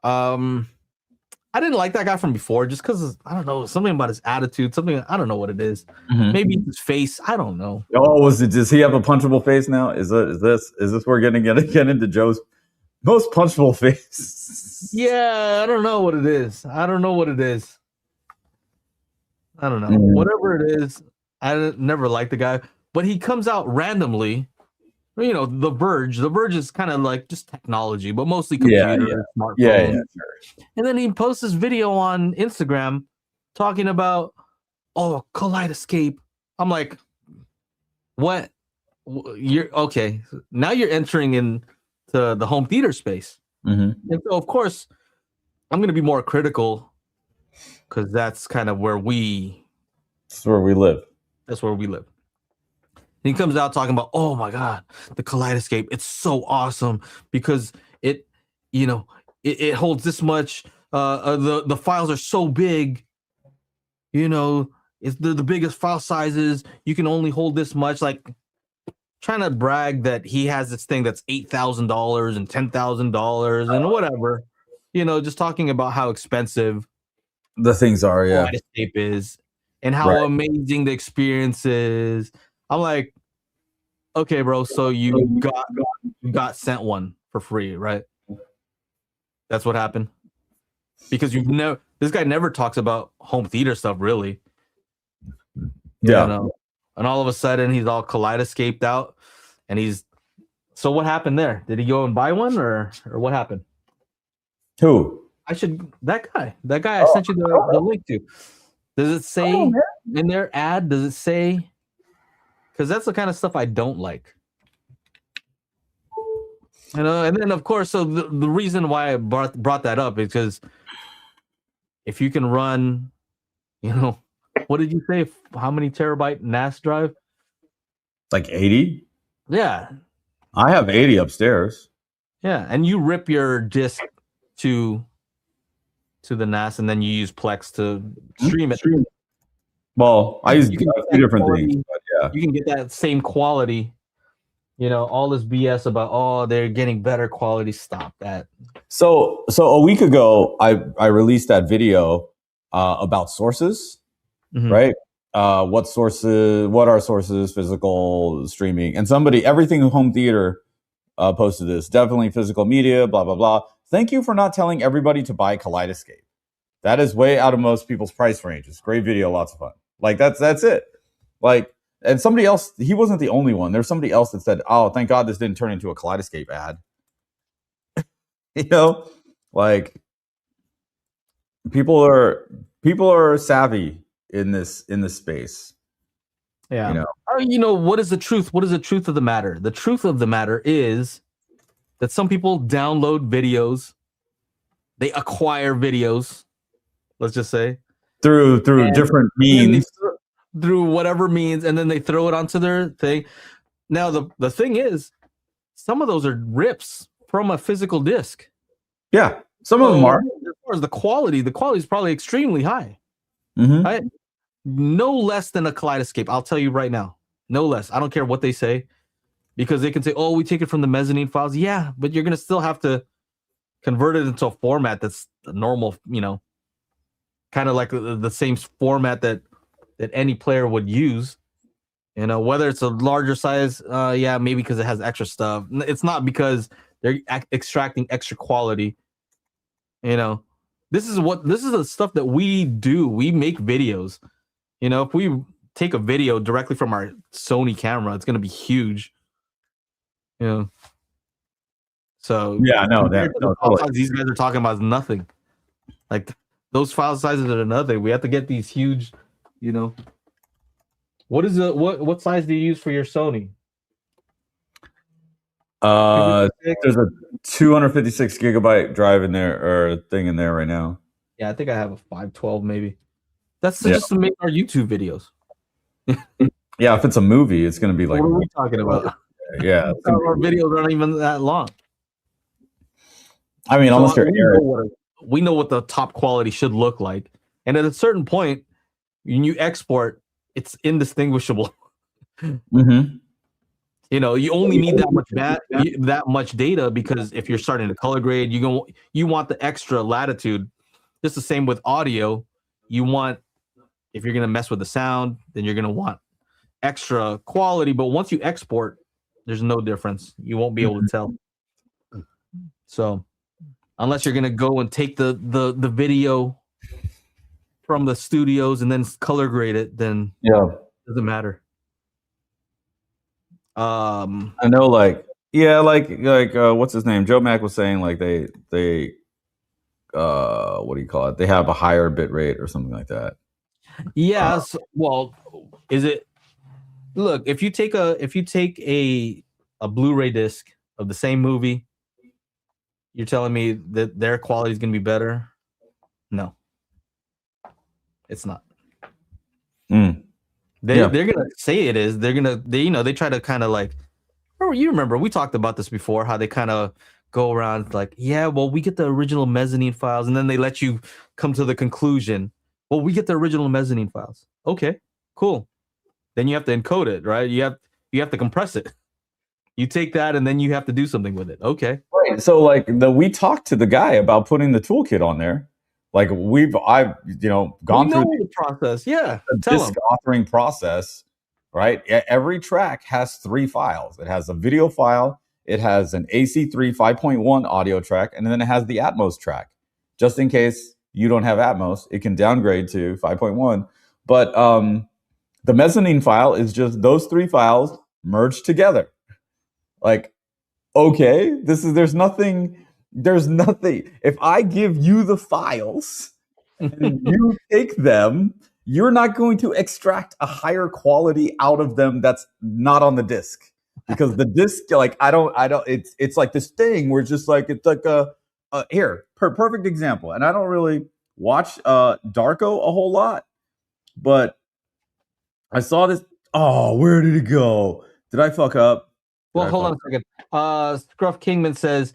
I didn't like that guy from before just because I don't know, something about his attitude, something I don't know what it is. Mm-hmm. Maybe his face, I don't know. Oh, does he have a punchable face now? Is this where we're gonna get into Joe's most punchable face? Yeah, I don't know what it is. I don't know. Whatever it is, I never liked the guy, but he comes out randomly. You know, The Verge. The Verge is kind of like just technology, but mostly computer, smartphone. Yeah, sure. And then he posts this video on Instagram talking about, Kaleidescape. I'm like, what? You're okay. Now you're entering into the home theater space. Mm-hmm. And so, of course, I'm going to be more critical because that's kind of where That's where we live. And he comes out talking about, oh my God, the Kaleidescape. It's so awesome because it holds this much. The files are so big. You know, it's the biggest file sizes. You can only hold this much. Like trying to brag that he has this thing that's $8,000 and $10,000 and whatever. You know, just talking about how expensive the things are. Yeah, Kaleidescape is and how amazing the experience is. I'm like, okay, bro. So you got sent one for free, right? That's what happened. Because this guy never talks about home theater stuff, really. Yeah. You know? And all of a sudden, he's all Kaleidescaped out, and So what happened there? Did he go and buy one, or what happened? Who? That guy I sent you the link to. Does it say in their ad? Does it say? Because that's the kind of stuff I don't like. You know, and then of course, so the reason why I brought that up is because if you can run, what did you say? How many terabyte NAS drive? Like 80. Yeah, I have 80 upstairs. yeah, and you rip your disk to the NAS, and then you use Plex to stream it. Well, I use You can get two that different quality, things, but yeah. you can get that same quality. You know, all this BS about they're getting better quality. Stop that. So a week ago, I released that video about sources, right? What sources? What are sources? Physical streaming, and everything home theater posted this. Definitely physical media. Blah blah blah. Thank you for not telling everybody to buy Kaleidescape. That is way out of most people's price ranges. Great video, lots of fun. Like that's it. Like, and somebody else, he wasn't the only one. There's somebody else that said, "Oh, thank God this didn't turn into a Kaleidescape ad." You know, like people are savvy in this space. Yeah. You know, you know, what is the truth? What is the truth of the matter? The truth of the matter is that some people download videos, they acquire videos, let's just say, through different means, through whatever means, and then they throw it onto their thing. Now the thing is, some of those are rips from a physical disc. Yeah, some of them are. As far as the quality is probably extremely high. Mm-hmm. Right? No less than a Kaleidescape. I'll tell you right now. No less. I don't care what they say, because they can say, "Oh, we take it from the mezzanine files." Yeah, but you're gonna still have to convert it into a format that's normal. You know, kind of like the same format that any player would use. You know, whether it's a larger size, yeah, maybe because it has extra stuff. It's not because they're extracting extra quality. You know, this is the stuff that we do. We make videos. You know, if we take a video directly from our Sony camera, it's going to be huge. You know, so yeah, no, totally. These guys are talking about is nothing. Like those file sizes are nothing. We have to get these huge. You know, what size do you use for your Sony? There's a 256 gigabyte drive in there, or thing in there right now. Yeah, I think I have a 512 maybe. That's just to make our YouTube videos. Yeah, if it's a movie, it's going to be like. What are we talking about? Yeah, our videos aren't even that long. I mean, almost we know what the top quality should look like, and at a certain point, when you export, it's indistinguishable. Mm-hmm. You know, you only need that much data, because if you're starting to color grade, you want the extra latitude. Just the same with audio. You want, if you're gonna mess with the sound, then you're gonna want extra quality. But once you export, there's no difference. You won't be able to tell. So, unless you're gonna go and take the video from the studios and then color grade it, then it doesn't matter. I know, like what's his name? Joe Mack was saying, like they what do you call it? They have a higher bit rate or something like that. Yes. Well, is it? Look, if you take a Blu-ray disc of the same movie, you're telling me that their quality is going to be better? No, it's not. They're gonna say it is. They try to kind of like. Oh, you remember we talked about this before? How they kind of go around like, yeah, well, we get the original mezzanine files, and then they let you come to the conclusion, well, we get the original mezzanine files. Okay, cool. Then you have to encode it, right? You have to compress it. You take that, and then you have to do something with it. Okay. Right. So like we talked to the guy about putting the toolkit on there. Like I've gone through the process. Yeah. The disc authoring process. Right. Every track has 3 files. It has a video file. It has an AC3 5.1 audio track, and then it has the Atmos track. Just in case you don't have Atmos, it can downgrade to 5.1. But the mezzanine file is just those 3 files merged together. Like, okay, there's nothing. If I give you the files and you take them, you're not going to extract a higher quality out of them that's not on the disc. Because the disc, like, I don't, it's like this thing where it's just like, it's like perfect example. And I don't really watch Darko a whole lot, but I saw this. Oh, where did it go? Did I fuck up? Well, hold on a second. Scruff Kingman says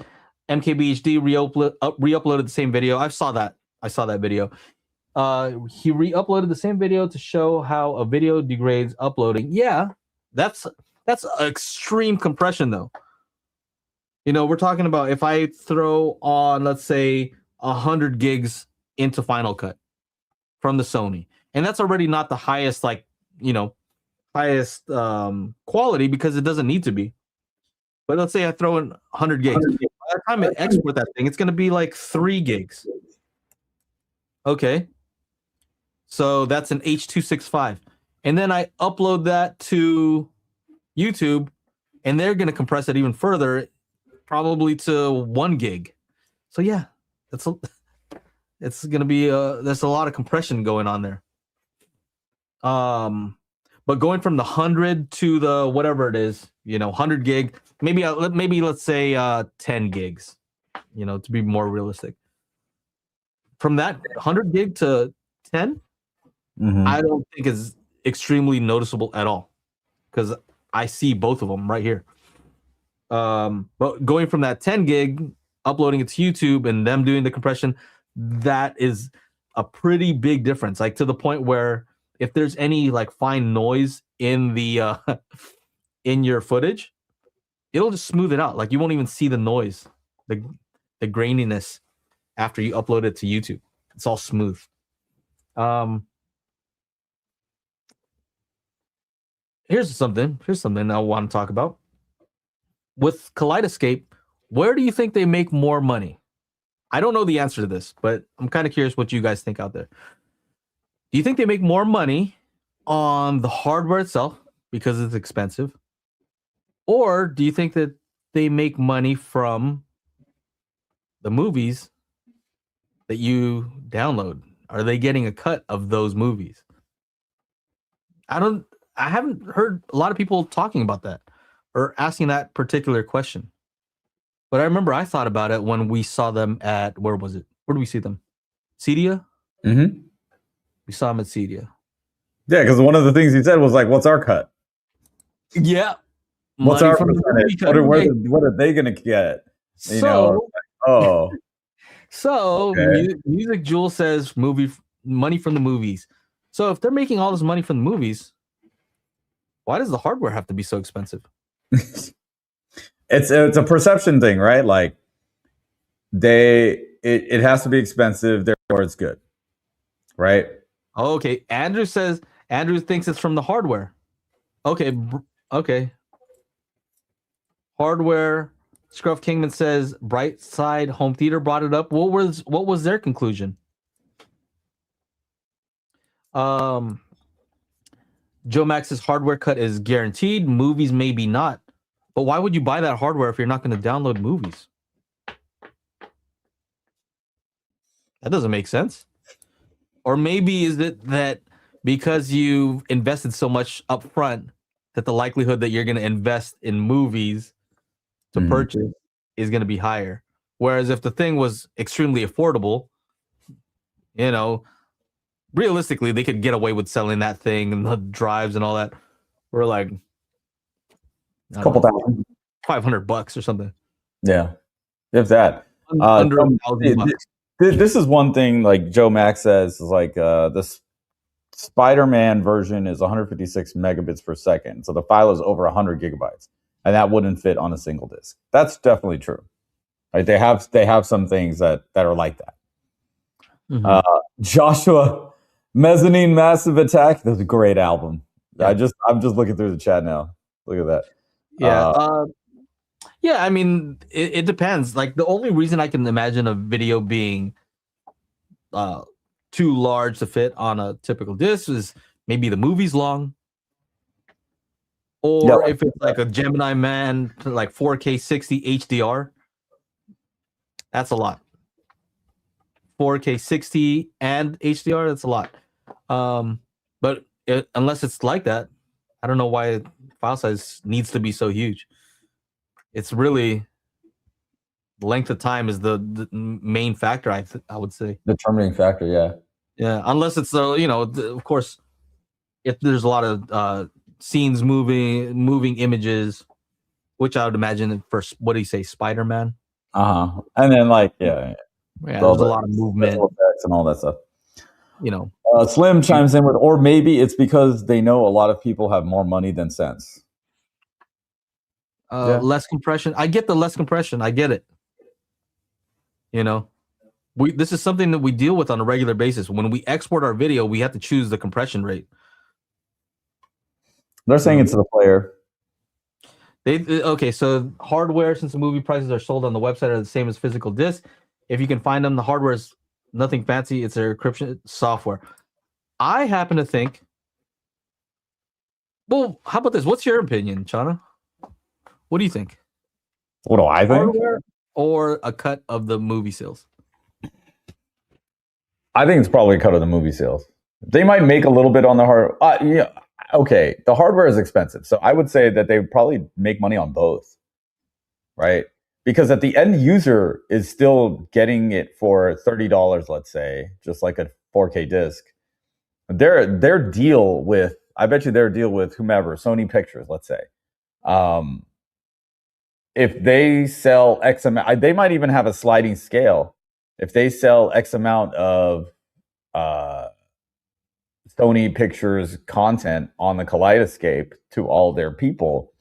MKBHD re-uploaded the same video. I saw that video. He re-uploaded the same video to show how a video degrades uploading. Yeah, that's extreme compression though. You know, we're talking about if I throw on, let's say, 100 gigs into Final Cut from the Sony, and that's already not the highest, highest quality because it doesn't need to be. But let's say I throw in 100 gigs. By the time I export that thing, it's going to be like 3 gigs. Okay. So that's an H.265. And then I upload that to YouTube, and they're going to compress it even further, probably to 1 gig. So yeah, it's going to be there's a lot of compression going on there. But going from the 100 to the whatever it is, 100 gig, maybe let's say 10 gigs, to be more realistic. From that 100 gig to 10, I don't think is extremely noticeable at all because I see both of them right here. But going from that 10 gig, uploading it to YouTube and them doing the compression, that is a pretty big difference. Like to the point where if there's any like fine noise in the in your footage, it'll just smooth it out. Like you won't even see the noise, the graininess after you upload it to YouTube. It's all smooth. Here's something I want to talk about. With Kaleidescape, where do you think they make more money? I don't know the answer to this, but I'm kind of curious what you guys think out there. Do you think they make more money on the hardware itself because it's expensive? Or do you think that they make money from the movies that you download? Are they getting a cut of those movies? I haven't heard a lot of people talking about that or asking that particular question. But I remember I thought about it when we saw them at, where was it? Where did we see them? Cedia? Mm-hmm. We saw them at Cedia. Yeah, because one of the things he said was like, what's our cut? Yeah. What's our percentage? What are they going to get? So okay. Music Jewel says money from the movies. So if they're making all this money from the movies, why does the hardware have to be so expensive? It's a perception thing, right? Like it has to be expensive, therefore it's good, right? Okay. Andrew thinks it's from the hardware. Okay. Hardware. Scruff Kingman says Brightside Home Theater brought it up. What was their conclusion? Joe Max's hardware cut is guaranteed. Movies maybe not. But why would you buy that hardware if you're not going to download movies? That doesn't make sense. Or maybe is it that because you invested so much up front that the likelihood that you're going to invest in movies to purchase is going to be higher. Whereas if the thing was extremely affordable, realistically, they could get away with selling that thing and the drives and all that. We're like a couple thousand, $500 or something. Yeah, if that. Under $1,000. This is one thing. Like Joe Max says, is like this Spider-Man version is 156 megabits per second, so the file is over 100 gigabytes, and that wouldn't fit on a single disk. That's definitely true. Right? They have some things that are like that. Mm-hmm. Joshua, Mezzanine Massive Attack. That's a great album. Yeah. I'm just looking through the chat now. Look at that. Yeah. Yeah, I mean, it depends. Like the only reason I can imagine a video being too large to fit on a typical disc is maybe the movie's long, or if it's like a Gemini Man, like 4K 60 HDR. That's a lot. 4K 60 and HDR, that's a lot. But unless it's like that, I don't know why file size needs to be so huge. It's really length of time is the main factor. I would say determining factor. Yeah. Unless it's of course, if there's a lot of scenes moving images, which I would imagine for what do you say, Spider-Man? And then there's a lot of movement effects and all that stuff. Slim chimes in with, or maybe it's because they know a lot of people have more money than sense. Less compression. I get the less compression. I get it. This is something that we deal with on a regular basis. When we export our video, we have to choose the compression rate. They're saying it's the player. So hardware, since the movie prices are sold on the website, are the same as physical discs. If you can find them, the hardware is nothing fancy. It's their encryption software. I happen to think. Well, how about this? What's your opinion, Chana? What do you think? What do I think? Hardware or a cut of the movie sales? I think it's probably a cut of the movie sales. They might make a little bit on the hardware. Okay, the hardware is expensive, so I would say that they would probably make money on both, right? Because at the end user is still getting it for $30, let's say, just like a 4K disc. Their deal with, I bet you their deal with whomever, Sony Pictures, let's say, if they sell X amount, they might even have a sliding scale. If they sell X amount of Sony Pictures content on the Kaleidescape to all their people,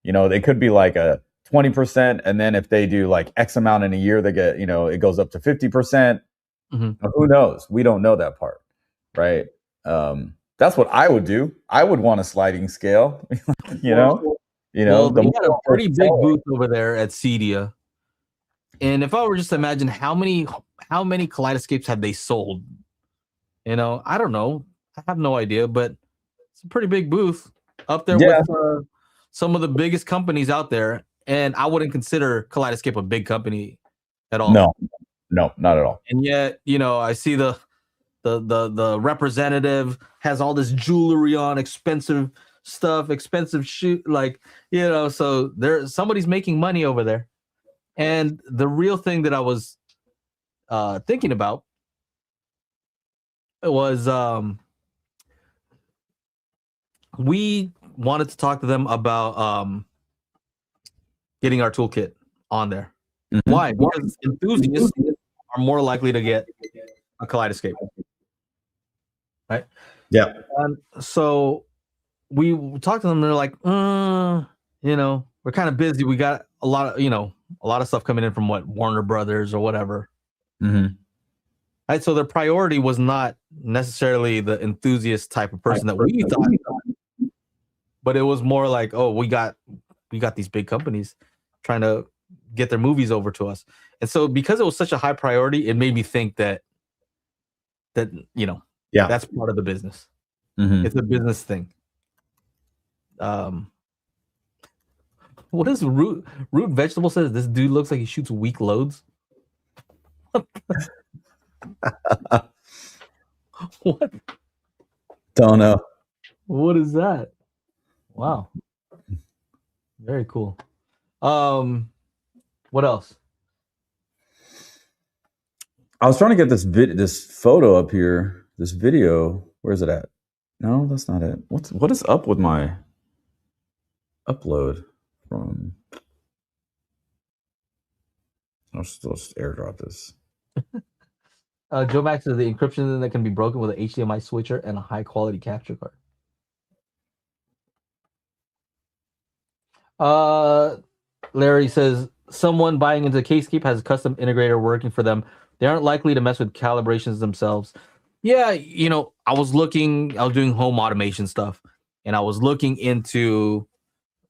they could be like a 20%, and then if they do like X amount in a year, they get, it goes up to 50%. Who knows? We don't know that part, right? That's what I would do. I would want a sliding scale, Well, they had a pretty big booth over there at Cedia, and if I were just to imagine how many Kaleidescapes have they sold, I don't know. I have no idea, but it's a pretty big booth up there with some of the biggest companies out there. And I wouldn't consider Kaleidescape a big company at all. No, not at all. And yet, I see the representative has all this jewelry on, expensive stuff, expensive shoot, so somebody's making money over there. And the real thing that I was thinking about was we wanted to talk to them about getting our toolkit on there. Mm-hmm. Why? Because enthusiasts are more likely to get a Kaleidescape, right? Yeah. And so we talked to them. They're like, we're kind of busy. We got a lot of stuff coming in from Warner Brothers or whatever. Mm-hmm. Right. So their priority was not necessarily the enthusiast type of person that we thought, but it was more like, oh, we got these big companies trying to get their movies over to us. And so because it was such a high priority, it made me think that that's part of the business. Mm-hmm. It's a business thing. What is Root Vegetable says? This dude looks like he shoots weak loads. What? Don't know. What is that? Wow. Very cool. What else? I was trying to get this photo up here, this video. Where is it at? No, that's not it. What is up with my upload from? I'll just airdrop this. Joe Max says the encryption that can be broken with an HDMI switcher and a high quality capture card. Larry says someone buying into Kaleidescape has a custom integrator working for them. They aren't likely to mess with calibrations themselves. Yeah, I was doing home automation stuff, and I was looking into,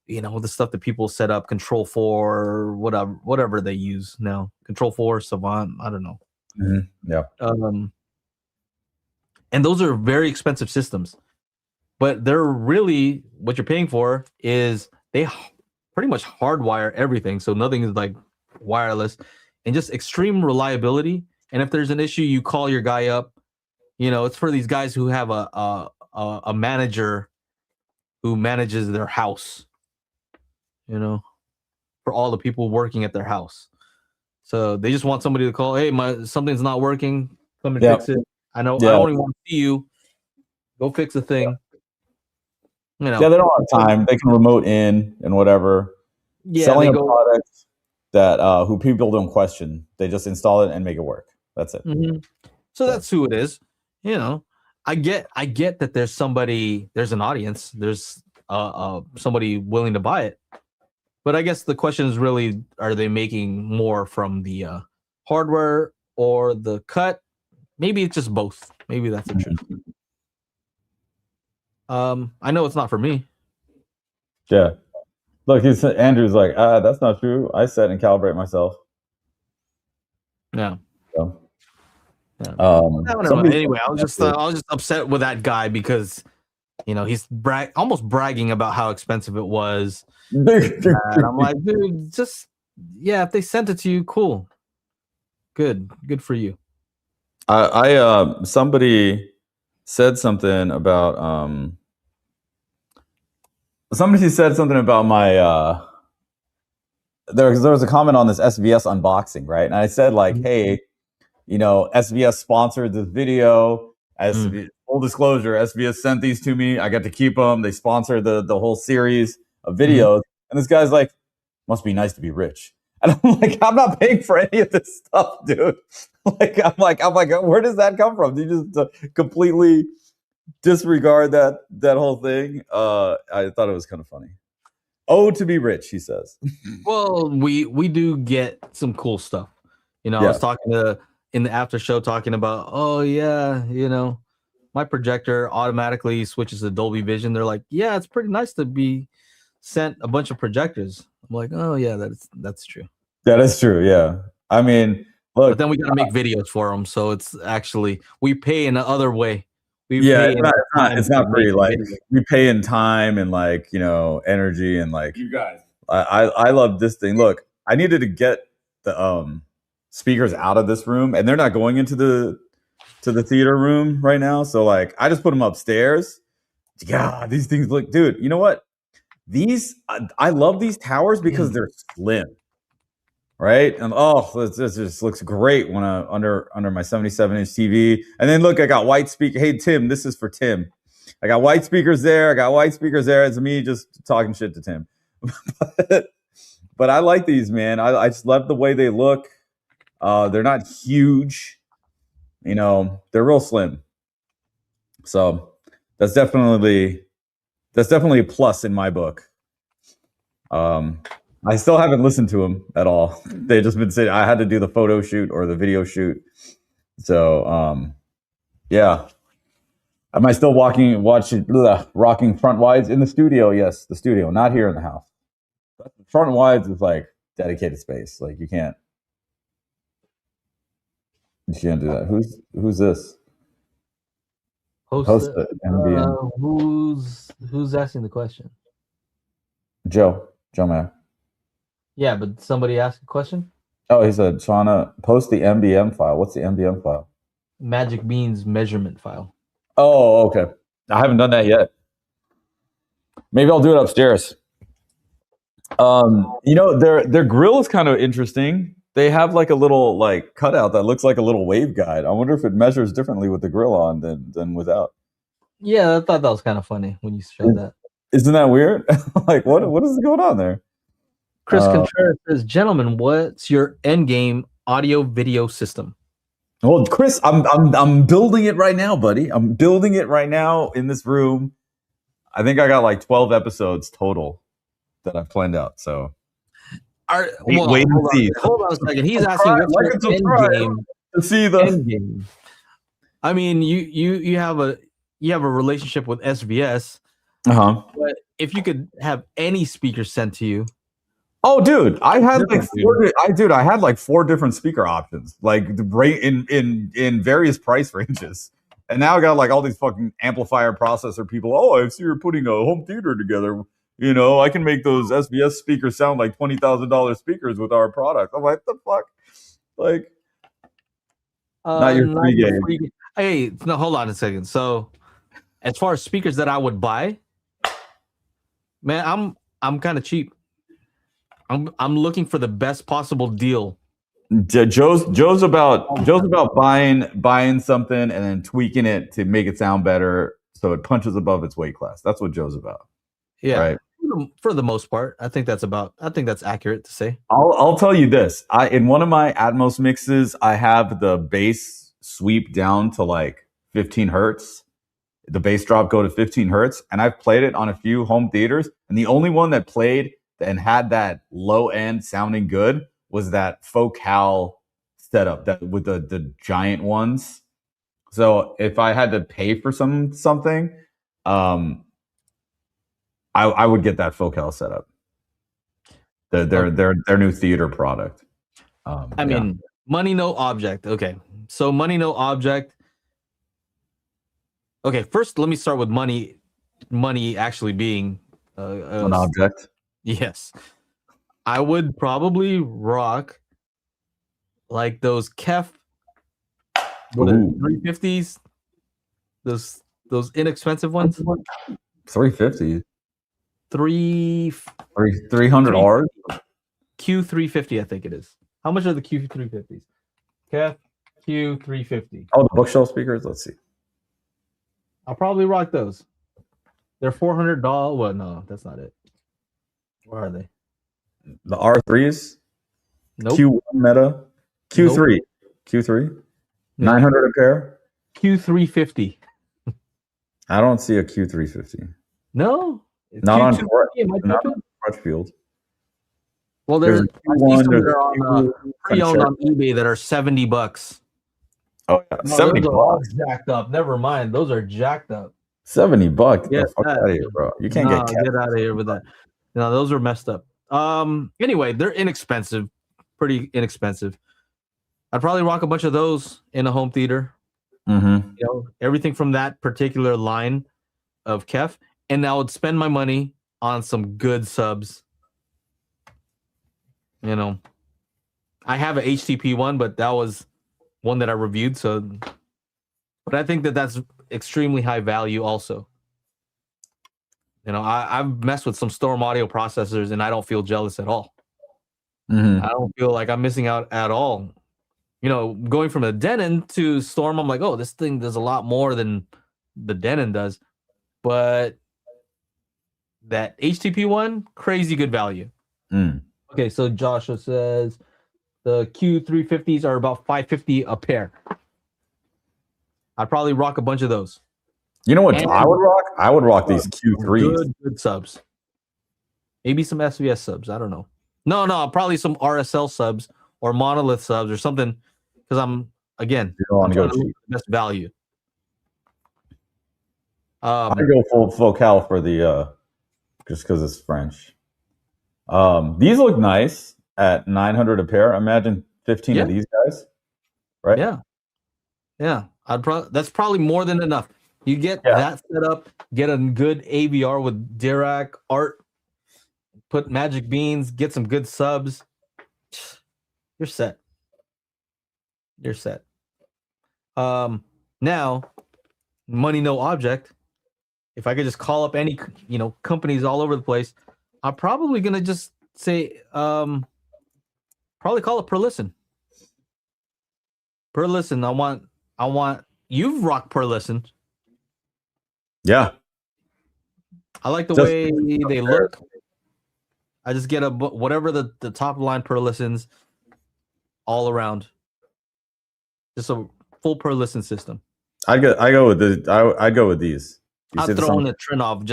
the stuff that people set up, Control 4, whatever they use now. Control 4, Savant, I don't know. Mm-hmm. Yeah. And those are very expensive systems, but they're really what you're paying for is they pretty much hardwire everything, so nothing is like wireless, and just extreme reliability. And if there's an issue, you call your guy up. It's for these guys who have a manager who manages their house. For all the people working at their house. So they just want somebody to call. Hey, something's not working. Come and fix it. I know. I only want to see you. Go fix the thing. You know, Yeah, they don't have time. They can remote in and whatever. yeah, Selling they a go. product that who people don't question. They just install it and make it work. That's it. Mhm. So that's who it is. You know, I get that there's an audience, there's somebody willing to buy it. But I guess the question is really, are they making more from the hardware or the cut? Maybe it's just both. Maybe that's the truth. I know it's not for me. Yeah. Look, Andrew's like, that's not true. I set and calibrate myself. Yeah. So, anyway, I was just upset with that guy because he's almost bragging about how expensive it was. And I'm like, dude, just if they sent it to you, cool, good for you. Somebody said something about my there was a comment on this SVS unboxing, right? And I said like, hey, SVS sponsored this video. As full disclosure, SVS sent these to me. I got to keep them. They sponsored the whole series of videos. And this guy's like, must be nice to be rich. And I'm like, I'm not paying for any of this stuff, dude. I'm like, where does that come from? Do you just completely disregard that whole thing? I thought it was kind of funny. Oh, to be rich, he says. Well, we do get some cool stuff. I was talking in the after show talking about, oh yeah, my projector automatically switches to Dolby Vision. They're like, yeah, it's pretty nice to be sent a bunch of projectors. I'm like, oh yeah, that's true. That is true. Yeah, I mean, look, but then we gotta make videos for them, so it's actually we pay in the other way. It's not free. Like we pay in time and like energy and like you guys. I love this thing. Look, I needed to get the speakers out of this room, and they're not going into the theater room right now. So like, I just put them upstairs. Yeah, these things look, dude. You know what? I love these towers because they're slim, right? And this just looks great when under my 77-inch TV. And then look, I got white speaker. Hey Tim, this is for Tim. I got white speakers there. It's me just talking shit to Tim. But I like these, man. I just love the way they look. They're not huge, they're real slim. So that's definitely a plus in my book. I still haven't listened to them at all. They've just been saying I had to do the photo shoot or the video shoot. So yeah. Am I still rocking front wides in the studio? Yes, the studio, not here in the house. Front wides is like dedicated space. Like you can't do that. Who's this? Host who's asking the question? Joe Mayer. Yeah, but somebody asked a question. Oh, he said, Shauna, post the MBM file. What's the MBM file? Magic Beans measurement file. Oh, okay. I haven't done that yet. Maybe I'll do it upstairs. Their grill is kind of interesting. They have like a little like cutout that looks like a little waveguide. I wonder if it measures differently with the grill on than without. Yeah, I thought that was kind of funny when you showed that. Isn't that weird? Like, what is going on there? Chris Contreras says, "Gentlemen, what's your endgame audio video system?" Well, Chris, I'm building it right now, buddy. I'm building it right now in this room. I think I got like 12 episodes total that I've planned out. So wait and see. Hold on a second. He's asking what's your endgame to see the endgame. I mean, you have a relationship with SVS. But if you could have any speaker sent to you. Oh, dude, I had like 4 different speaker options, like in various price ranges. And now I got like all these fucking amplifier processor people. Oh, I see you're putting a home theater together. I can make those SVS speakers sound like $20,000 speakers with our product. I'm like, the fuck? Like, not your free game. Hey, no, hold on a second. So, as far as speakers that I would buy, man, I'm kind of cheap. I'm looking for the best possible deal. Joe's about buying something and then tweaking it to make it sound better so it punches above its weight class. That's what Joe's about. Yeah, right. For the most part, I think that's accurate to say. I'll tell you this. In one of my Atmos mixes, I have the bass sweep down to like 15 hertz. The bass drop go to 15 hertz, and I've played it on a few home theaters, and the only one that played and had that low end sounding good was that Focal setup that with the giant ones. So if I had to pay for something, I would get that Focal setup. Their new theater product. I mean, money no object. Okay, so money no object. Okay, first let me start with money. Money actually being an object. Yes, I would probably rock like those Kef 350s. Those inexpensive ones. 350. 300 R's. Q350, I think it is. How much are the Q350s? Kef Q350. Oh, the bookshelf speakers. Let's see. I'll probably rock those. They're $400. Well, no, that's not it. Where are they? The R3s. Nope. Q1 Meta. Q3. Nope. Q3. 900 a pair. Q350. I don't see a Q350. No. Not on Crutchfield. Well, there's pre-owned on eBay that are $70. Oh yeah, $70. Jacked up. Never mind. Those are jacked up. $70. Get the fuck out of here, bro. You can't get out of here with that. No, those are messed up. Anyway, they're inexpensive, pretty inexpensive. I'd probably rock a bunch of those in a home theater. Mm-hmm. You know, everything from that particular line of Kef, and I would spend my money on some good subs. You know, I have an HTP one, but that was one that I reviewed. So, but I think that's extremely high value also. You know, I've messed with some Storm audio processors and I don't feel jealous at all. Mm-hmm. I don't feel like I'm missing out at all. You know, going from a Denon to Storm, I'm like, oh, this thing does a lot more than the Denon does. But that HTP one, crazy good value. Mm. Okay, so Joshua says the Q350s are about $550 a pair. I'd probably rock a bunch of those. You know what I would rock? I would rock these Q3s. Good subs. Maybe some SVS subs. I don't know. No, probably some RSL subs or Monolith subs or something. Because I'm trying to look for the best value. I go full cal for the just because it's French. These look nice at 900 a pair. Imagine 15 of these guys, right? Yeah. That's probably more than enough. You get that set up, get a good AVR with Dirac art, put magic beans, get some good subs. You're set. Now, money no object. If I could just call up any companies all over the place, I'm probably gonna just say probably call it per listen. Per listen. I want you've rocked per listen. Yeah. I like the way they look. I just get whatever the top line per listens all around. Just a full per listen system. I go with these. I'll throw in a Trinov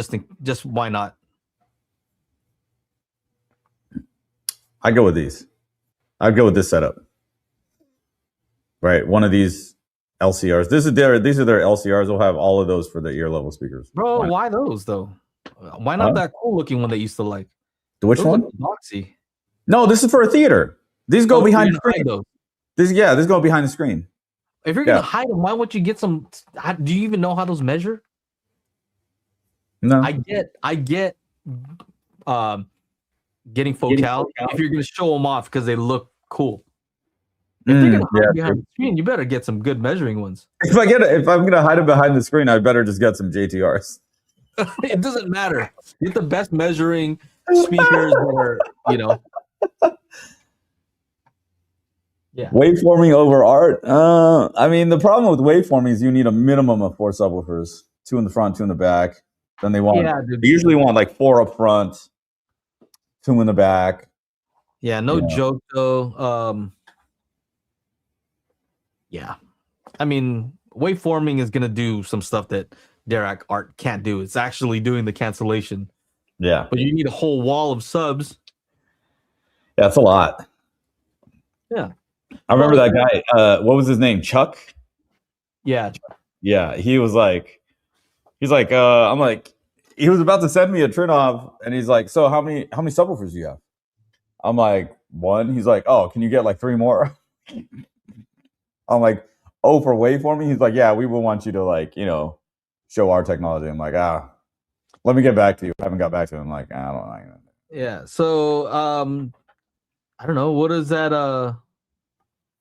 just why not? I go with these. I'd go with this setup. Right, one of these LCRs. These are their LCRs. They'll have all of those for the ear level speakers. Bro, why those though? Why not that cool looking one that you used to like? Which one? Boxy. No, this is for a theater. These go behind the screen. This go behind the screen. If you're gonna hide them, why won't you get some? Do you even know how those measure? No. I get getting focal if you're gonna show them off because they look cool. If they're gonna hide behind the screen, you better get some good measuring ones. If I'm gonna hide it behind the screen, I better just get some JTRs. It doesn't matter. Get the best measuring speakers that are, Yeah. Waveforming over art. I mean, the problem with waveforming is you need a minimum of 4 subwoofers. 2 in the front, 2 in the back. Then they dude. usually want like 4 up front, 2 in the back. Yeah, no joke though. Yeah. I mean, waveforming is gonna do some stuff that Dirac Art can't do. It's actually doing the cancellation. Yeah. But you need a whole wall of subs. Yeah, that's a lot. Yeah. I remember that guy, what was his name? Chuck? Yeah. Yeah, he was like, I'm like, he was about to send me a Trinov, and he's like, so how many subwoofers do you have? I'm like, 1. He's like, oh, can you get like 3 more? I'm like, oh, for waveforming? He's like, yeah, we will want you to like, show our technology. I'm like, let me get back to you. I haven't got back to him. I'm like, I don't know. Yeah. So I don't know. What is that? The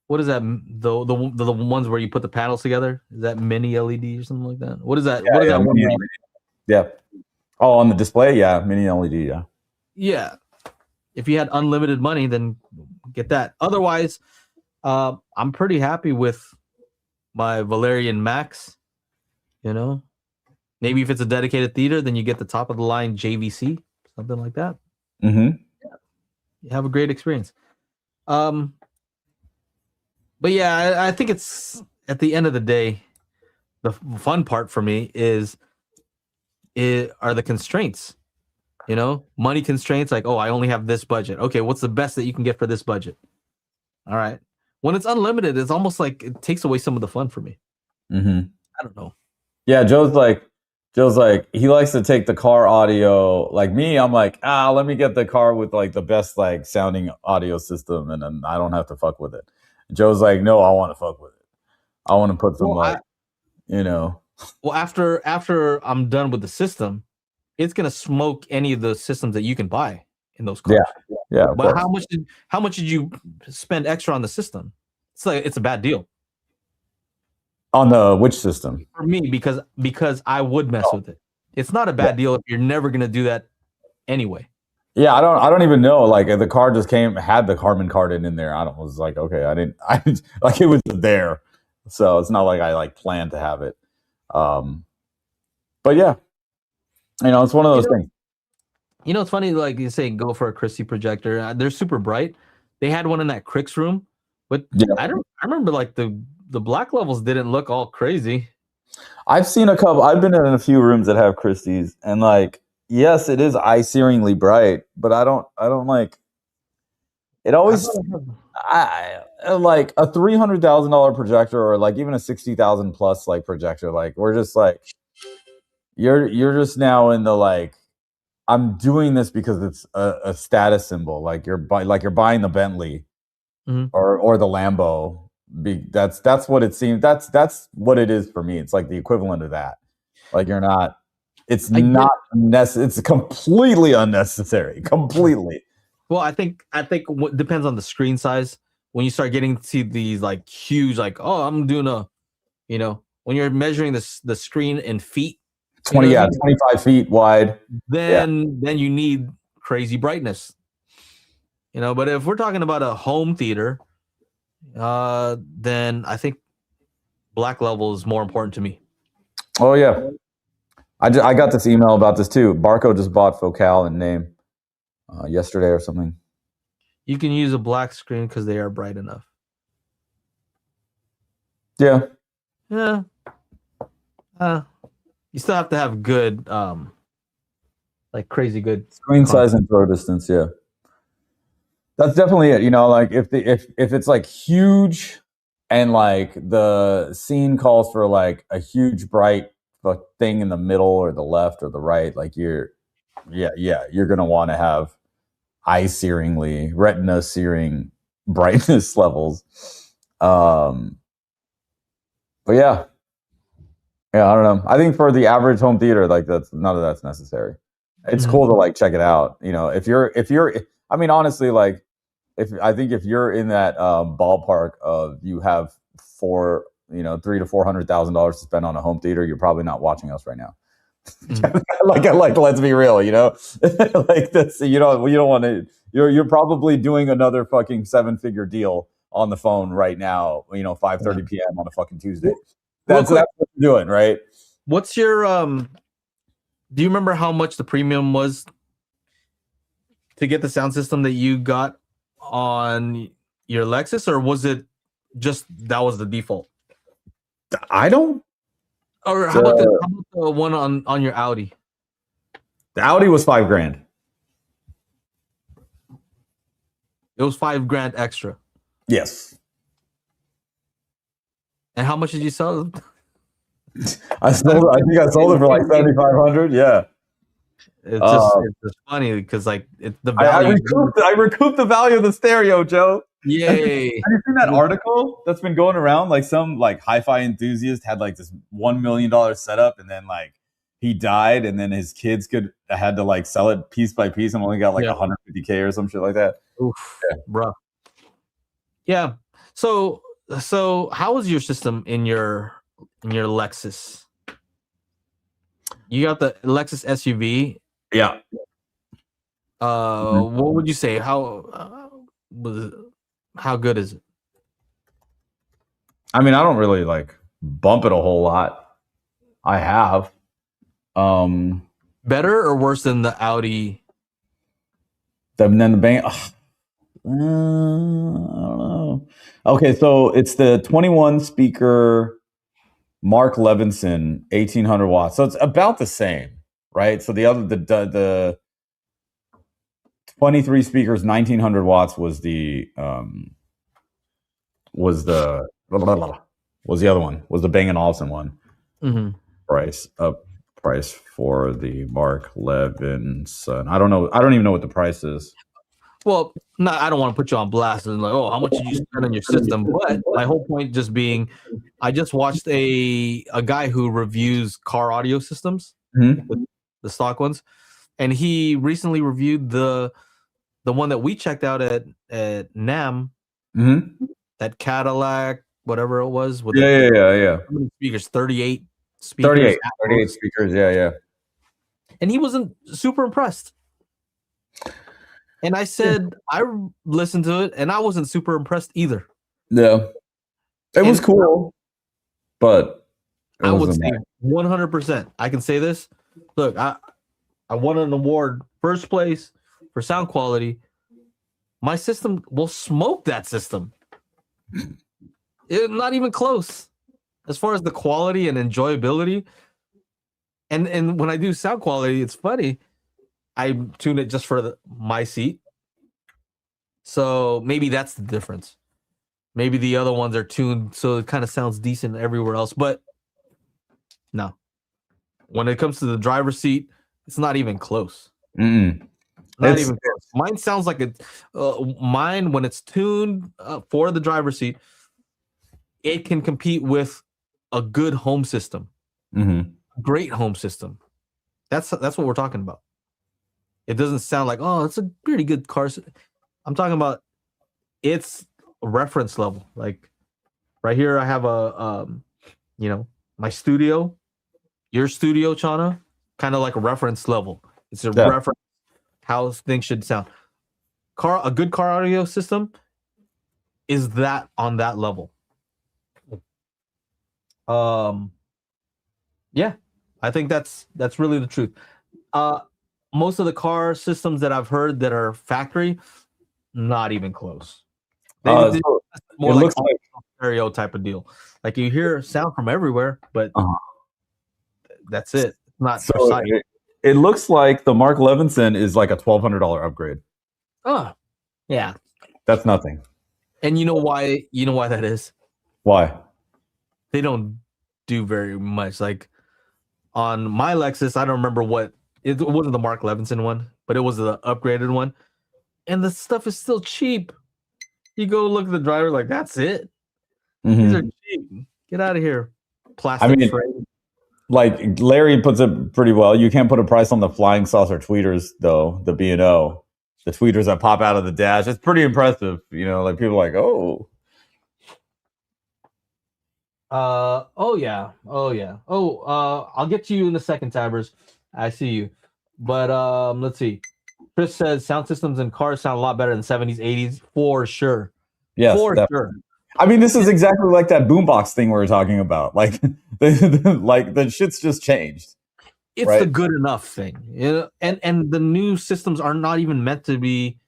ones where you put the panels together? Is that mini LED or something like that? What is that? Yeah, what is that one? Yeah. Oh, on the display, yeah, mini LED, yeah. Yeah. If you had unlimited money, then get that. Otherwise, I'm pretty happy with my Valerian Max. Maybe if it's a dedicated theater, then you get the top of the line JVC, something like that. Mm-hmm. Yeah. You have a great experience. But yeah, I think it's at the end of the day, the fun part for me are the constraints. Money constraints, like, oh, I only have this budget. Okay, what's the best that you can get for this budget? All right. When it's unlimited, it's almost like it takes away some of the fun for me. Mm-hmm. I don't know. Yeah, Joe's like, he likes to take the car audio. Like me, I'm like, let me get the car with like the best like sounding audio system, and then I don't have to fuck with it. Joe's like, no, I want to fuck with it. I want to put some Well, after I'm done with the system, it's gonna smoke any of the systems that you can buy in those cars. Yeah. But how much did you spend extra on the system? It's a bad deal. On the which system? For me, because I would mess with it. It's not a bad deal if you're never gonna do that anyway. Yeah, I don't even know. Like the car just had the Harman Kardon in there. I was like, okay, I like it was there. So it's not like I like planned to have it. But yeah. It's one of those things. It's funny, like you say, go for a Christie projector. They're super bright. They had one in that Crix room, but I remember like the black levels didn't look all crazy. I've seen a couple. I've been in a few rooms that have Christie's, and like, yes, it is eye-searingly bright, but I don't like. It always, I like a $300,000 projector, or like even a $60,000 plus like projector. Like we're just like, you're just now in the like, I'm doing this because it's a status symbol. Like you're buying the Bentley, or the Lambo. That's what it seems. That's what it is for me. It's like the equivalent of that. Like you're not. It's not necessary. It's completely unnecessary. Completely. Well, I think what depends on the screen size. When you start getting to these like huge, like, oh, I'm doing when you're measuring the screen in feet, 25 feet wide. Then you need crazy brightness. But if we're talking about a home theater, then I think black level is more important to me. Oh yeah, I got this email about this too. Barco just bought Focal and Name yesterday or something. You can use a black screen because they are bright enough. Yeah. Yeah. You still have to have good, like crazy good screen size and throw distance. Yeah. That's definitely it. Like if it's like huge and like the scene calls for like a huge bright thing in the middle or the left or the right, like you're going to want to have eye-searingly, retina-searing brightness levels. But yeah, I don't know. I think for the average home theater, like none of that's necessary. It's cool to like check it out. If you're, I mean, honestly, like if you're in that ballpark of you have $300,000 to $400,000 to spend on a home theater, you're probably not watching us right now. like let's be real, like this, you don't want to. You're probably doing another fucking 7-figure deal on the phone right now. 5:30 p.m. on a fucking Tuesday. That's what you're doing, right? What's your do you remember how much the premium was to get the sound system that you got on your Lexus, or was it just that was the default? I don't. Or how about the one on your Audi? The Audi was $5,000. It was $5,000 extra. Yes. And how much did you sell it? I think I sold it for like $7,500. Yeah. It's just funny because like the value. I recouped the value of the stereo, Joe. Yay! Have you seen that article that's been going around? Like some like hi-fi enthusiast had like this $1 million setup, and then like he died, and then his kids had to like sell it piece by piece, and only got like $150K or some shit like that. Oof, bro. Yeah. So how was your system in your Lexus? You got the Lexus SUV. Yeah. What would you say? How good is it? I mean, I don't really like bump it a whole lot. I have. Better or worse than the Audi? Then the bang. I don't know. Okay, so it's the 21 speaker Mark Levinson 1800 watts. So it's about the same, right? So the 23 speakers 1900 watts was the other one, was the Bang & Olufsen one. Mm-hmm. Price for the Mark Levinson. I don't even know what the price is. Well, I don't want to put you on blast and like, oh, how much did you spend on your system? But my whole point just being, I just watched a guy who reviews car audio systems, with the stock ones, and he recently reviewed the one that we checked out at NAM, that Cadillac, whatever it was. With yeah. How many speakers? 38 speakers. 38 speakers. Yeah. And he wasn't super impressed. And I said, I listened to it, and I wasn't super impressed either. Yeah. It was cool, but I would say 100%. I can say this. Look, I won an award, first place for sound quality. My system will smoke that system. Not even close. As far as the quality and enjoyability. And when I do sound quality, it's funny. I tune it just for my seat. So maybe that's the difference. Maybe the other ones are tuned so it kind of sounds decent everywhere else. But no. When it comes to the driver's seat, it's not even close. Not even close. Mine sounds like mine, when it's tuned for the driver's seat, it can compete with a good home system. Great home system. That's what we're talking about. It doesn't sound like, oh, it's a pretty good car. I'm talking about it's a reference level. Like right here, I have my studio, your studio, Chana, kind of like a reference level. It's a reference how things should sound. A good car audio system is that on that level. Yeah, I think that's really the truth. Most of the car systems that I've heard that are factory, not even close. More like a stereo type of deal. Like you hear sound from everywhere, but that's it. Not precise. It looks like the Mark Levinson is like a $1,200 upgrade. Oh, yeah. That's nothing. And you know why? You know why that is? Why? They don't do very much. Like on my Lexus, I don't remember what it wasn't the Mark Levinson one, but it was the upgraded one, and the stuff is still cheap. You go look at the driver, like that's it. These are cheap. Get out of here, plastic frame. Like Larry puts it pretty well. You can't put a price on the flying saucer tweeters, though. The B&O, the tweeters that pop out of the dash. It's pretty impressive. Like people are like, oh. Oh yeah. I'll get to you in a second, Tabers. I see you. But let's see. Chris says sound systems in cars sound a lot better than 70s, 80s, for sure. Yes, for sure. I mean, this is exactly like that Boombox thing we were talking about. Like, the shit's just changed. It's right? the good enough thing, you know, and the new systems are not even meant to be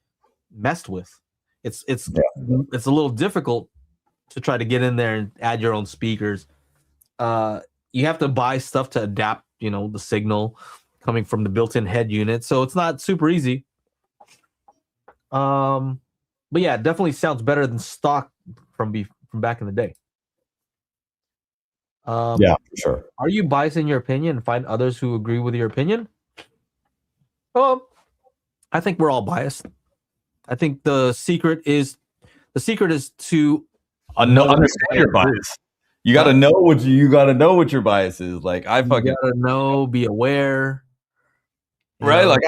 messed with. It's a little difficult to try to get in there and add your own speakers. You have to buy stuff to adapt, you know, the signal coming from the built-in head unit, so it's not super easy. But yeah, it definitely sounds better than stock from back in the day. Yeah, for sure. Are you biased in your opinion and find others who agree with your opinion? I think we're all biased. I think the secret is to understand your bias. You got to know what your bias is. Like you gotta know, be aware. Right? Like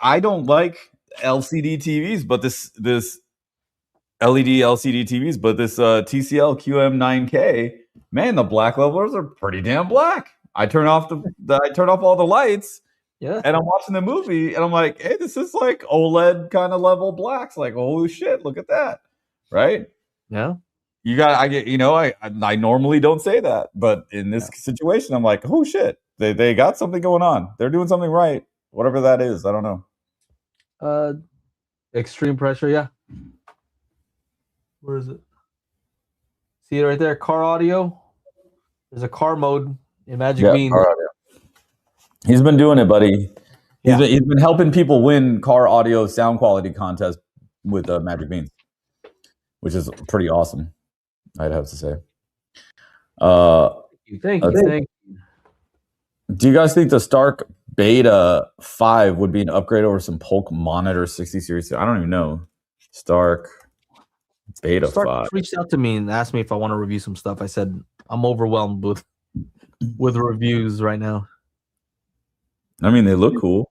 I don't like LCD TVs, but this LED LCD TVs, but this TCL QM9K, man, the black levels are pretty damn black. I turn off all the lights. Yeah. And I'm watching the movie and I'm like, hey, this is like OLED kind of level blacks. Like, holy shit, look at that. Right? Yeah. I normally don't say that, but in this situation, I'm like, oh shit, they got something going on. They're doing something right. Whatever that is, I don't know. Extreme pressure, yeah. Where is it? See it right there, car audio. There's a car mode in Magic Beans. Car audio. He's been doing it, buddy. He's been helping people win car audio sound quality contests with Magic Beans, which is pretty awesome, I'd have to say. Thank you. Do you guys think the Stark Beta 5 would be an upgrade over some Polk Monitor 60 series? I don't even know. Stark Beta 5 reached out to me and asked me if I want to review some stuff. I said I'm overwhelmed with reviews right now. I mean, they look cool.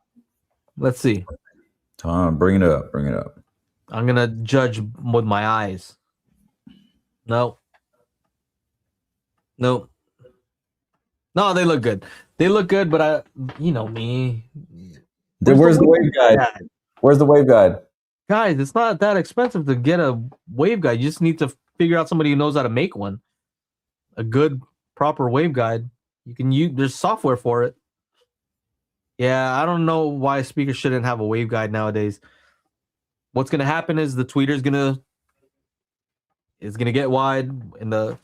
Let's see. Tom, bring it up. I'm gonna judge with my eyes. No, they look good. But you know me. Where's the wave guide? Where's the wave guide? Guys, it's not that expensive to get a wave guide. You just need to figure out somebody who knows how to make one. A good, proper wave guide. You can use. There's software for it. Yeah, I don't know why a speaker shouldn't have a wave guide nowadays. What's gonna happen is the tweeter's gonna get wide in the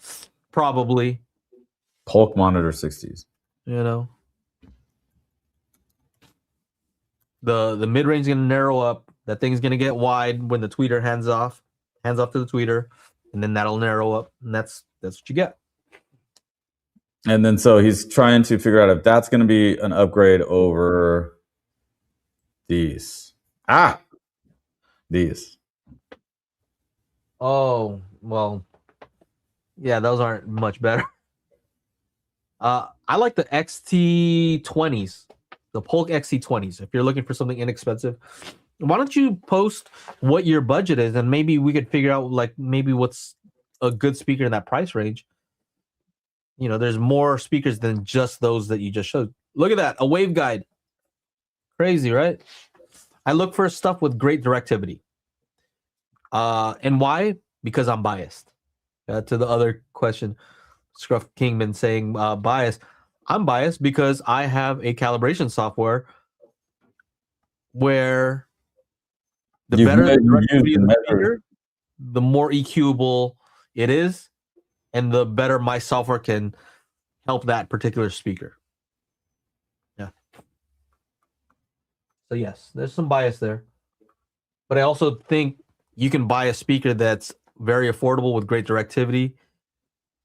probably Polk Monitor 60s. You know, the mid range is gonna narrow up. That thing's gonna get wide when the tweeter hands off to the tweeter, and then that'll narrow up, and that's what you get. And then so he's trying to figure out if that's going to be an upgrade over these. These. Oh, well, yeah, those aren't much better. I like the XT20s, the Polk XT20s. If you're looking for something inexpensive, why don't you post what your budget is, and maybe we could figure out like maybe what's a good speaker in that price range. You know, there's more speakers than just those that you just showed. Look at that, a wave guide. Crazy, right? I look for stuff with great directivity. And why? Because I'm biased. To the other question, Scruff Kingman saying bias. I'm biased because I have a calibration software where the better the directivity of the speaker, the more EQable it is, and the better my software can help that particular speaker. Yeah. So yes, there's some bias there. But I also think you can buy a speaker that's very affordable with great directivity,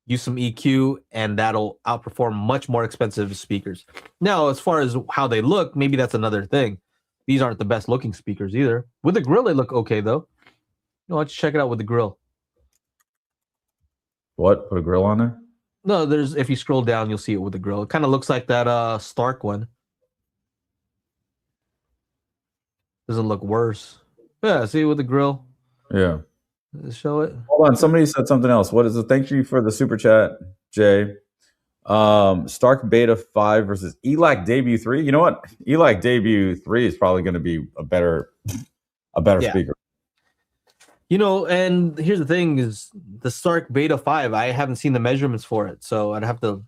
use some EQ, and that'll outperform much more expensive speakers. Now, as far as how they look, maybe that's another thing. These aren't the best looking speakers either. With the grill, they look okay though. Why don't you check it out with the grill? What? Put a grill on there? No, if you scroll down, you'll see it with the grill. It kind of looks like that Stark one. Doesn't look worse. Yeah, see it with the grill. Yeah. Show it. Hold on, somebody said something else. What is it? Thank you for the super chat, Jay. Stark Beta 5 versus ELAC Debut 3. You know what? ELAC Debut 3 is probably going to be a better speaker. And here's the thing: is the Stark Beta 5. I haven't seen the measurements for it, so I have to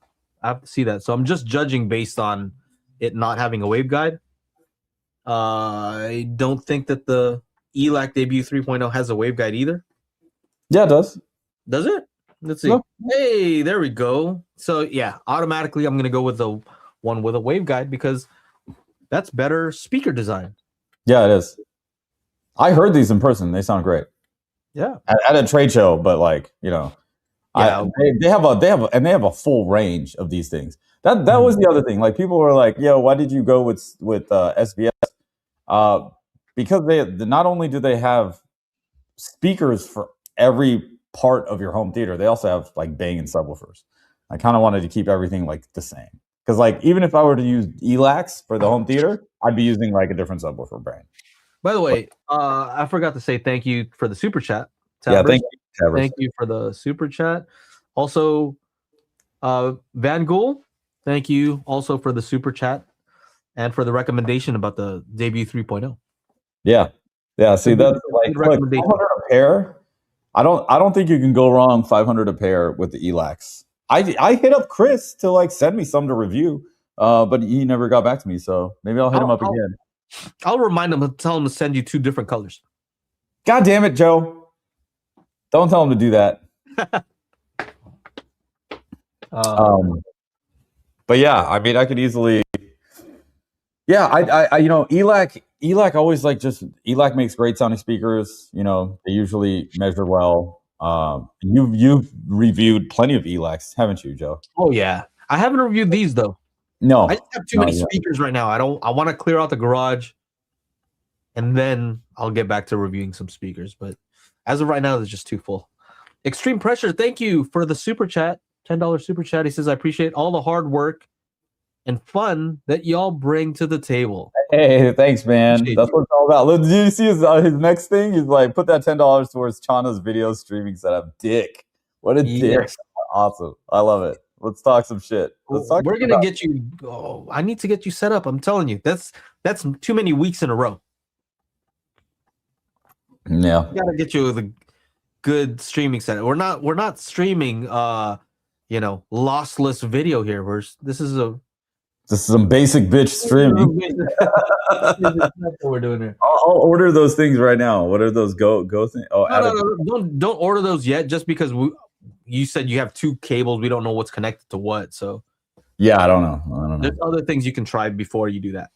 see that. So I'm just judging based on it not having a waveguide. I don't think that the ELAC Debut 3.0 has a waveguide either. Yeah, it does. Does it? Let's see. No. Hey, there we go. So yeah, automatically I'm gonna go with the one with a waveguide because that's better speaker design. Yeah, it is. I heard these in person. They sound great. Yeah. At a trade show, but Yeah. they have a full range of these things. That was the other thing. Like people were like, "Yo, why did you go with SBS?" Because they not only do they have speakers for every part of your home theater, they also have like Bang and subwoofers. I kind of wanted to keep everything like the same because like even if I were to use ELACs for the home theater, I'd be using like a different subwoofer brand. By the way, I forgot to say thank you for the super chat. Tabbers. Yeah, thank you. Tabbers. Thank you for the super chat. Also, Van Gool, thank you also for the super chat and for the recommendation about the Debut 3.0. Yeah. See, that's like look, 500 a pair. I don't think you can go wrong 500 a pair with the ELACs. I hit up Chris to like send me some to review, but he never got back to me. So maybe I'll hit him up again. I'll remind him and tell him to send you 2 different colors. God damn it, Joe! Don't tell him to do that. But yeah, I mean, I could easily. Yeah, I ELAC always like just ELAC makes great sounding speakers. They usually measure well. You've reviewed plenty of ELACs, haven't you, Joe? Oh yeah, I haven't reviewed these though. No, I just have too many speakers right now. I want to clear out the garage, and then I'll get back to reviewing some speakers. But as of right now, it's just too full. Extreme Pressure, thank you for the super chat, $10 super chat. He says, I appreciate all the hard work and fun that y'all bring to the table. Hey, thanks, man. That's what it's all about. Look, did you see his next thing? He's like, put that $10 towards Chana's video streaming setup. Dick. What a dick. Awesome. I love it. Let's talk some shit. We're gonna get you. Oh, I need to get you set up. I'm telling you, that's too many weeks in a row. Yeah, we gotta get you the good streaming setup. We're not streaming lossless video here. This is some basic bitch streaming. That's what we're doing here. I'll order those things right now. What are those go things? Oh, no, don't order those yet. Just because you said you have 2 cables, we don't know what's connected to what. So yeah, I don't know. There's other things you can try before you do that.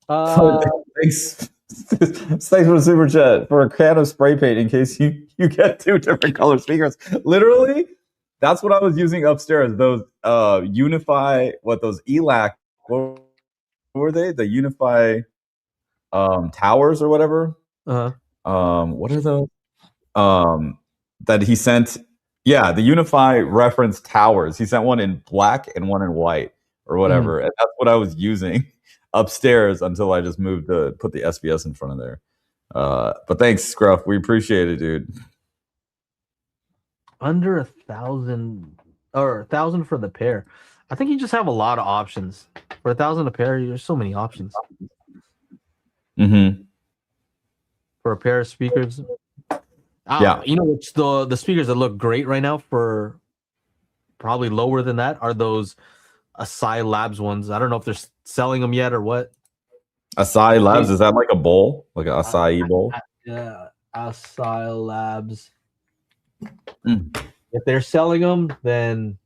Thanks. Thanks for the super chat for a can of spray paint in case you get 2 different color speakers. Literally, that's what I was using upstairs. Those Unify, those ELAC, what were they? The Unify towers or whatever. What are those? That he sent. Yeah, the Unify reference towers. He sent one in black and one in white or whatever. And that's what I was using upstairs until I just moved to put the SBS in front of there. But thanks, Scruff. We appreciate it, dude. Under 1,000 or 1,000 for the pair. I think you just have a lot of options. For 1,000 a pair, there's so many options. Mm-hmm. For a pair of speakers. Yeah. Which the speakers that look great right now for probably lower than that are those Acai Labs ones. I don't know if they're selling them yet or what. Acai Labs, is that like a bowl? Like an acai bowl? Yeah, Acai Labs. If they're selling them, then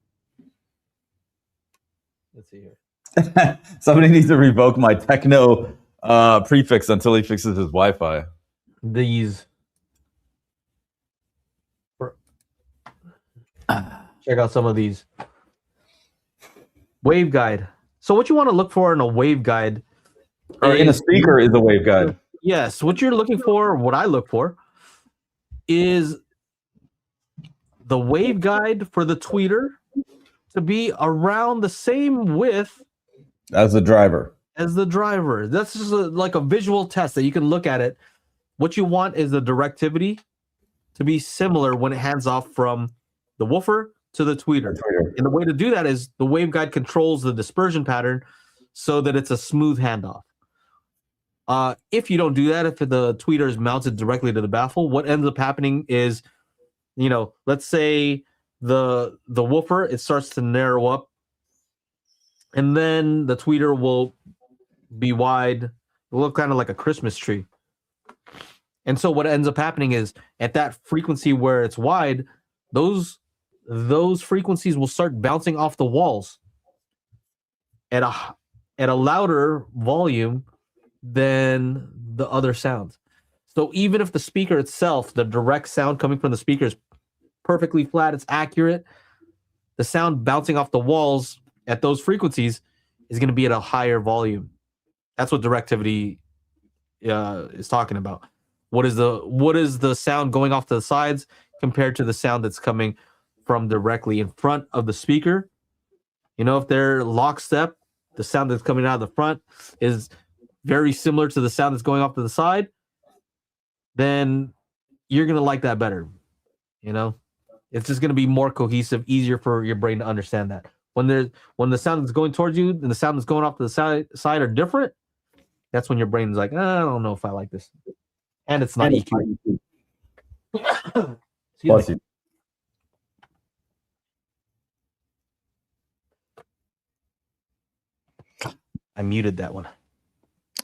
let's see here. Somebody needs to revoke my techno prefix until he fixes his Wi-Fi. These. Check out some of these. Waveguide. So what you want to look for in a waveguide, or in a speaker, is a waveguide. Yes, what you're looking for, what I look for, is the waveguide for the tweeter to be around the same width as the driver. That's just like a visual test that you can look at it. What you want is the directivity to be similar when it hands off from the woofer to the tweeter. And the way to do that is the waveguide controls the dispersion pattern so that it's a smooth handoff. If you don't do that, if the tweeter is mounted directly to the baffle, what ends up happening is, let's say the woofer, it starts to narrow up, and then the tweeter will be wide. It'll look kind of like a Christmas tree. And so what ends up happening is at that frequency where it's wide, those frequencies will start bouncing off the walls at a louder volume than the other sounds. So even if the speaker itself, the direct sound coming from the speaker is perfectly flat, it's accurate, the sound bouncing off the walls at those frequencies is going to be at a higher volume. That's what directivity is talking about. What is the sound going off to the sides compared to the sound that's coming from directly in front of the speaker? If they're lockstep, the sound that's coming out of the front is very similar to the sound that's going off to the side, then you're going to like that better. It's just going to be more cohesive, easier for your brain to understand that. When the sound that's going towards you and the sound that's going off to the side are different, that's when your brain's like, I don't know if I like this. And it's not EQ. Excuse me. I muted that one.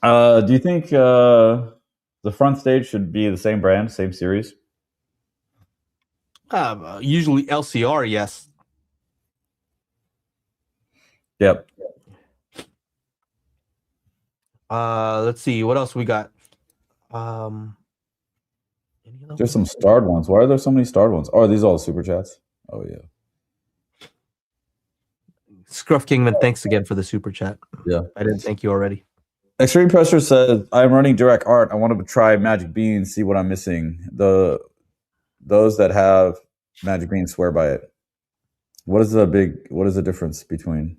Do you think the front stage should be the same brand, same series? Usually LCR, yes. Yep. Let's see what else we got. There's some starred ones. Why are there so many starred ones? Oh, are these all super chats? Oh yeah. Scruff Kingman, thanks again for the super chat. Yeah, I didn't thank you already. Extreme Pressure says, I'm running direct art. I want to try Magic Bean, see what I'm missing. Those that have Magic Bean swear by it. What is the difference between?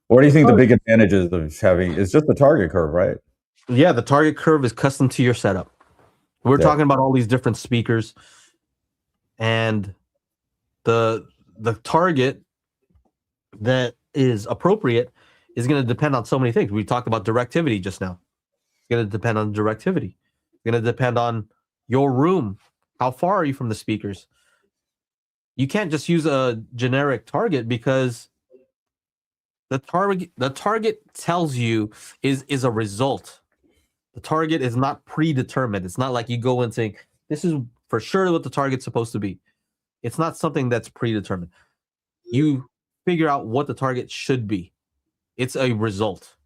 What do you think the big advantages of having? It's just the target curve, right? Yeah, the target curve is custom to your setup. We're talking about all these different speakers, and the target that is appropriate is going to depend on so many things. We talked about directivity just now. It's going to depend on directivity. It's going to depend on your room. How far are you from the speakers? You can't just use a generic target because the target tells you is a result. The target is not predetermined. It's not like you go and say, this is for sure what the target's supposed to be. It's not something that's predetermined. You figure out what the target should be. It's a result.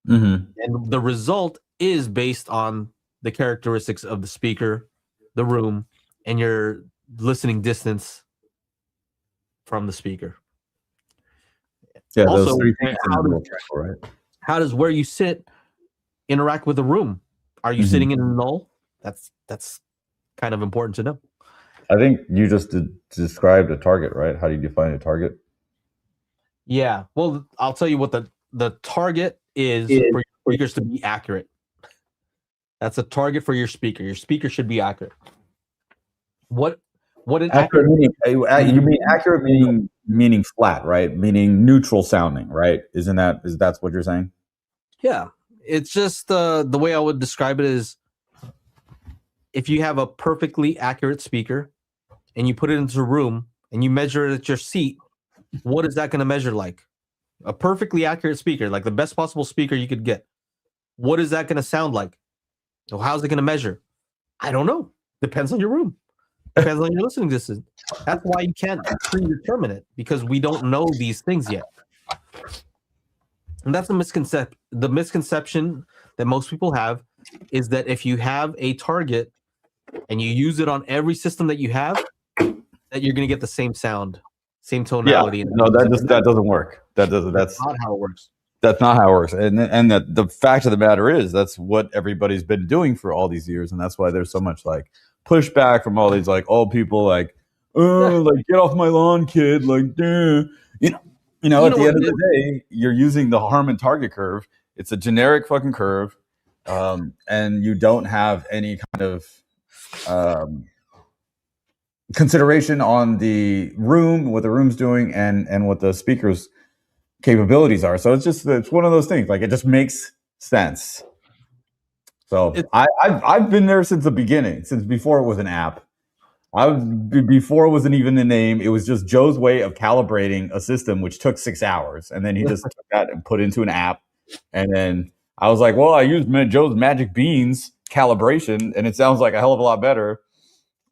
Mm-hmm. And the result is based on the characteristics of the speaker, the room, and your listening distance from the speaker. Yeah, also, those three things how does where you sit interact with the room? Are you sitting in a null? That's kind of important to know. I think you just described a target, right? How do you define a target? Yeah. Well, I'll tell you what the target is for your speakers to be accurate. That's a target for your speaker. Your speaker should be accurate. What an accurate meaning? You mean accurate meaning flat, right? Meaning neutral sounding, right? Is that what you're saying? Yeah. It's just the way I would describe it is if you have a perfectly accurate speaker and you put it into a room and you measure it at your seat, what is that going to measure like? A perfectly accurate speaker, like the best possible speaker you could get. What is that going to sound like? So how's it going to measure? I don't know. Depends on your room. Depends on your listening distance. That's why you can't predetermine it, because we don't know these things yet. And that's the misconception that most people have is that if you have a target and you use it on every system that you have, that you're going to get the same sound, same tonality. Yeah. No, that doesn't work. That's not how it works. That's not how it works. And the fact of the matter is that's what everybody's been doing for all these years, and that's why there's so much like pushback from all these like old people like, like get off my lawn, kid, like duh. You know, at the end of the day, you're using the Harman target curve. It's a generic fucking curve, and you don't have any kind of consideration on the room, what the room's doing, and what the speaker's capabilities are. So it's one of those things. Like it just makes sense. So I've been there since the beginning, since before it was an app. Before it wasn't even a name. It was just Joe's way of calibrating a system, which took 6 hours, and then he just took that and put it into an app. And then I was like, well, I used Joe's Magic Beans calibration, and it sounds like a hell of a lot better,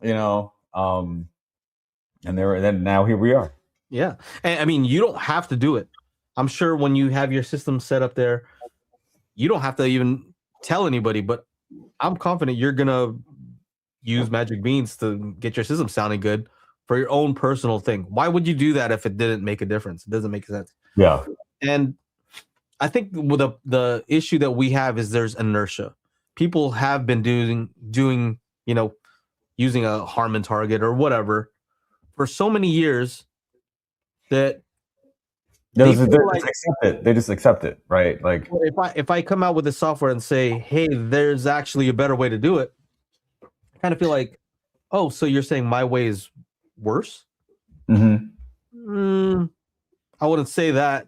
you know. And then now here we are. Yeah, and I mean, you don't have to do it. I'm sure when you have your system set up there, you don't have to even tell anybody. But I'm confident you're gonna use Magic Beans to get your system sounding good for your own personal thing. Why would you do that if it didn't make a difference? It doesn't make sense. Yeah. And I think with the issue that we have is there's inertia. People have been doing using a Harman target or whatever for so many years that they accept it. They just accept it, right? Like if I come out with the software and say, hey, there's actually a better way to do it, I kind of feel like, oh, so you're saying my way is worse? Mm-hmm. I wouldn't say that,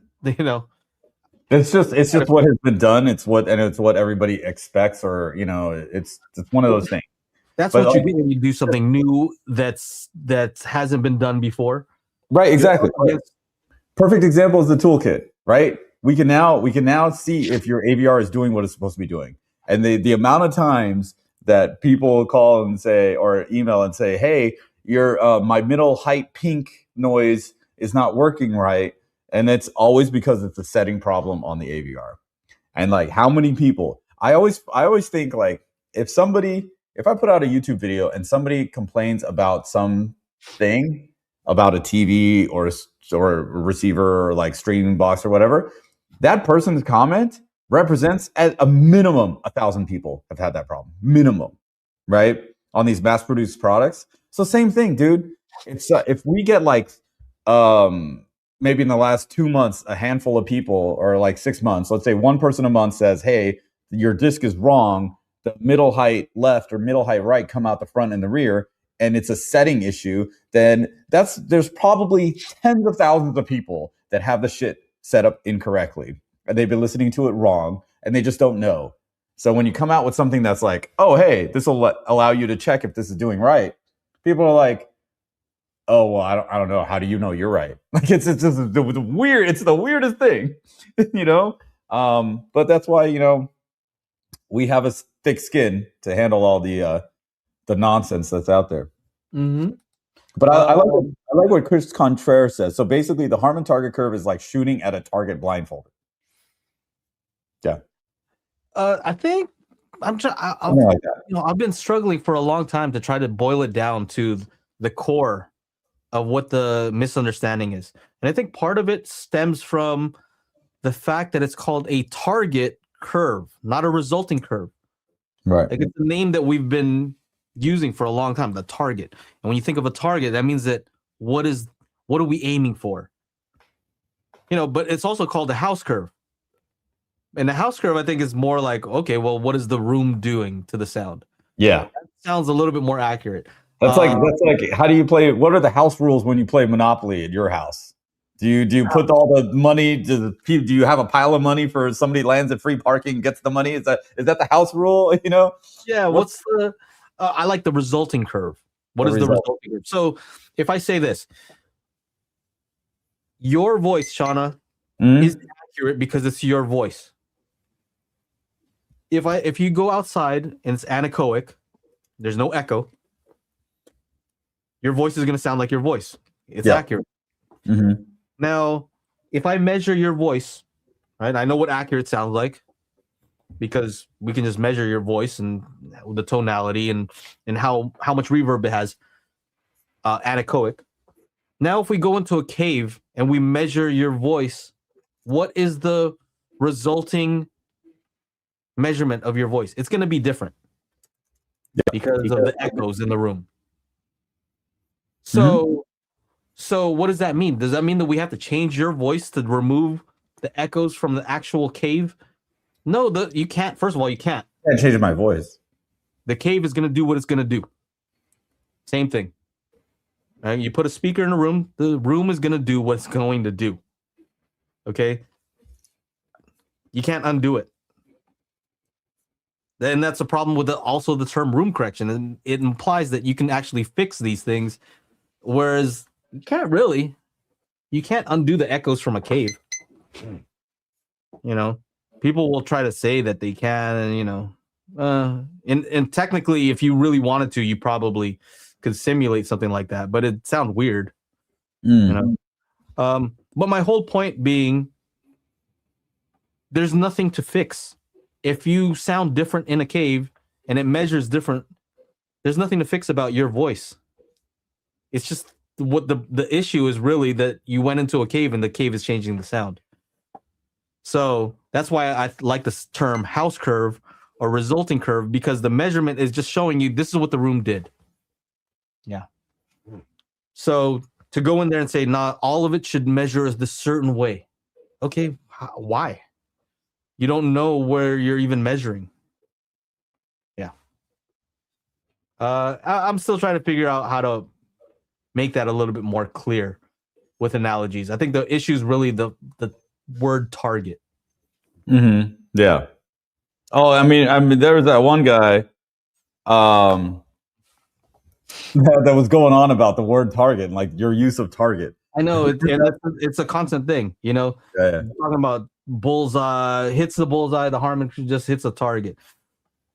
It's just what has been done. It's what everybody expects, or it's one of those things. That's what you do when you do something new that hasn't been done before. Right, exactly. Perfect example is the toolkit, right? We can now see if your AVR is doing what it's supposed to be doing. And the amount of times that people call and say, or email and say, hey, your my middle height pink noise is not working right. And it's always because it's a setting problem on the AVR. And like, how many people, I always think, like, if I put out a YouTube video and somebody complains about something, about a TV or a receiver or like streaming box or whatever, that person's comment represents at a minimum 1,000 people have had that problem, minimum, right? On these mass produced products. So same thing, dude. It's if we get like maybe in the last 2 months, a handful of people, or like 6 months, let's say one person a month says, hey, your disc is wrong, the middle height left or middle height right come out the front and the rear, and it's a setting issue, then there's probably tens of thousands of people that have the shit set up incorrectly, and they've been listening to it wrong, and they just don't know. So when you come out with something that's like, oh, hey, this will allow you to check if this is doing right, people are like, oh, well, I don't know. How do you know you're right? Like it's just the weird. It's the weirdest thing, But that's why we have a thick skin to handle all the nonsense that's out there. Mm-hmm. But I like what Chris Contreras says. So basically, the Harman target curve is like shooting at a target blindfolded. Yeah. I think I've been struggling for a long time to try to boil it down to the core of what the misunderstanding is. And I think part of it stems from the fact that it's called a target curve, not a resulting curve. Right. Like it's the name that we've been using for a long time, the target. And when you think of a target, that means that what are we aiming for? But it's also called the house curve. And the house curve, I think, is more like, okay, well, what is the room doing to the sound? Yeah. That sounds a little bit more accurate. That's like how do you play? What are the house rules when you play Monopoly at your house? Do you put all the money? Do you have a pile of money for somebody lands at free parking, gets the money? Is that the house rule? Yeah. What's the? I like the resulting curve. What is the resulting curve? So if I say this, your voice, Shauna, is accurate because it's your voice. If you go outside and it's anechoic, there's no echo. Your voice is going to sound like your voice. It's accurate. Mm-hmm. Now, if I measure your voice, right, I know what accurate sounds like because we can just measure your voice and the tonality and how much reverb it has, anechoic. Now, if we go into a cave and we measure your voice, what is the resulting measurement of your voice? It's going to be different because of the echoes in the room. So what does that mean? Does that mean that we have to change your voice to remove the echoes from the actual cave? No, you can't. First of all, you can't. I can't change my voice. The cave is going to do what it's going to do. Same thing. Right? You put a speaker in a room, the room is going to do what it's going to do. Okay? You can't undo it. And that's a problem with also the term room correction. And it implies that you can actually fix these things, whereas you can't really. You can't undo the echoes from a cave. You know, people will try to say that they can, and and technically, if you really wanted to, you probably could simulate something like that, but it sounds weird. You know. But my whole point being, there's nothing to fix. If you sound different in a cave and it measures different, there's nothing to fix about your voice. It's just what the issue is really that you went into a cave and the cave is changing the sound. So that's why I like this term house curve or resulting curve, because the measurement is just showing you this is what the room did. Yeah. So to go in there and say, not all of it should measure as this certain way. Okay, why? You don't know where you're even measuring. Yeah. I'm still trying to figure out how to make that a little bit more clear with analogies. I think the issue is really the word target. Yeah. Oh, I mean, there was that one guy that was going on about the word target and like your use of target. I know it's a constant thing, you know. Yeah. Talking about bullseye, hits the bullseye, the harmon just hits a target.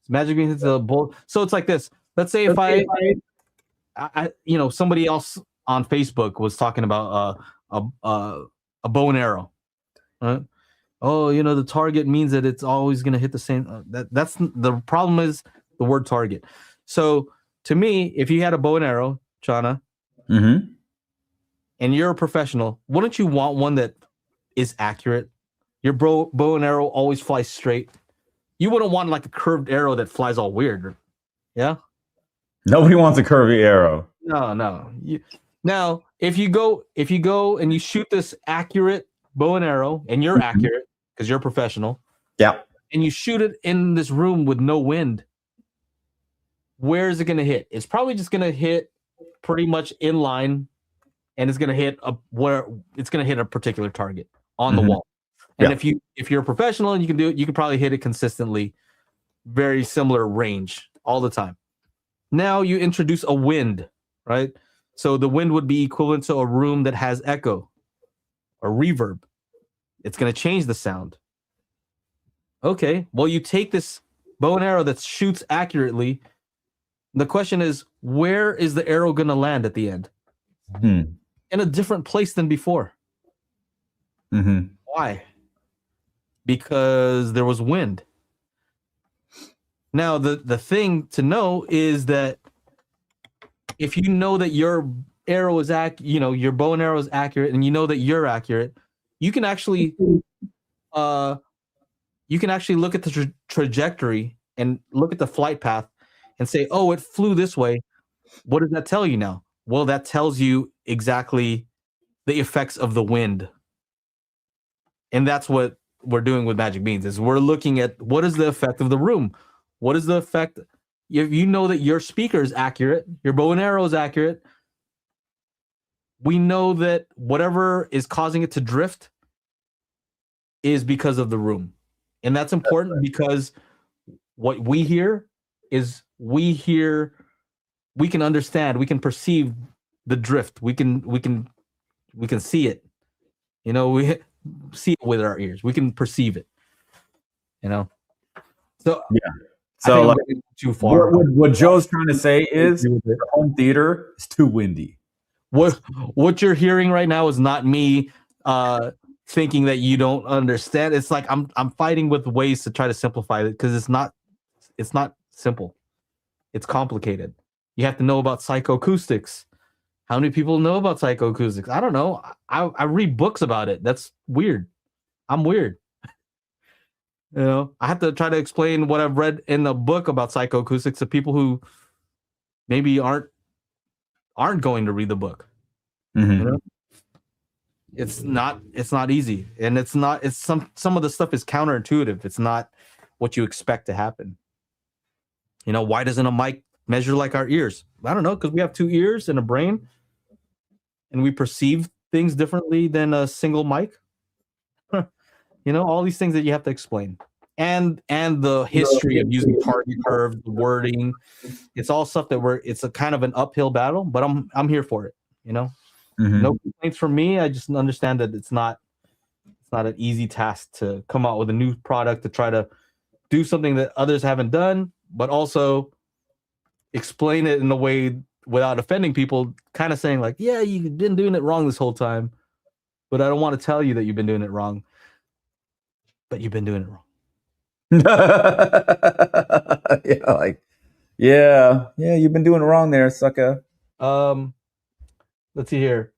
Magic Bean hits a bull. So it's like this. Let's say if I somebody else on Facebook was talking about a bow and arrow. Right? Oh, the target means that it's always going to hit the same. That's the problem is the word target. So to me, if you had a bow and arrow, Chana, and you're a professional, wouldn't you want one that is accurate? Your bow and arrow always flies straight. You wouldn't want like a curved arrow that flies all weird. Yeah. Nobody wants a curvy arrow. No. Now, if you go and you shoot this accurate bow and arrow, and you're accurate because you're a professional. Yeah. And you shoot it in this room with no wind, where is it going to hit? It's probably just going to hit pretty much in line, and it's going to hit a particular target on the wall. And if you're a professional and you can do it, you can probably hit it consistently, very similar range all the time. Now you introduce a wind, right? So the wind would be equivalent to a room that has echo or reverb. It's going to change the sound. Okay, well, you take this bow and arrow that shoots accurately. The question is, where is the arrow going to land at the end? In a different place than before. Why? Because there was wind. Now, the thing to know is that if you know that your arrow is your bow and arrow is accurate, and you know that you're accurate, you can actually look at the trajectory and look at the flight path and say, oh, it flew this way. What does that tell you now? Well, that tells you exactly the effects of the wind. And that's what we're doing with Magic Beans, is we're looking at what is the effect of the room. What is the effect? If you know that your speaker is accurate, your bow and arrow is accurate, we know that whatever is causing it to drift is because of the room. And that's important because what we hear is we can understand, we can perceive the drift. We can see it. We see it with our ears. We can perceive it. So yeah. So like, too far. What Joe's trying to say is the home theater is too windy. What you're hearing right now is not me thinking that you don't understand. It's like I'm fighting with ways to try to simplify it, because it's not simple. It's complicated. You have to know about psychoacoustics. How many people know about psychoacoustics? I don't know. I read books about it. That's weird. I'm weird. I have to try to explain what I've read in the book about psychoacoustics to people who maybe aren't going to read the book. It's not easy, and it's some of the stuff is counterintuitive. It's not what you expect to happen. Why doesn't a mic measure like our ears? I don't know, because we have two ears and a brain, and we perceive things differently than a single mic. All these things that you have to explain. and the history of using target curve, the wording. It's all stuff that it's a kind of an uphill battle, but I'm here for it. You know, no complaints from me. I just understand that it's not an easy task to come out with a new product to try to do something that others haven't done, but also explain it in a way without offending people, kind of saying like, yeah, you've been doing it wrong this whole time, but I don't want to tell you that you've been doing it wrong, but you've been doing it wrong. Yeah, like, yeah, you've been doing it wrong there, sucker. Let's see here.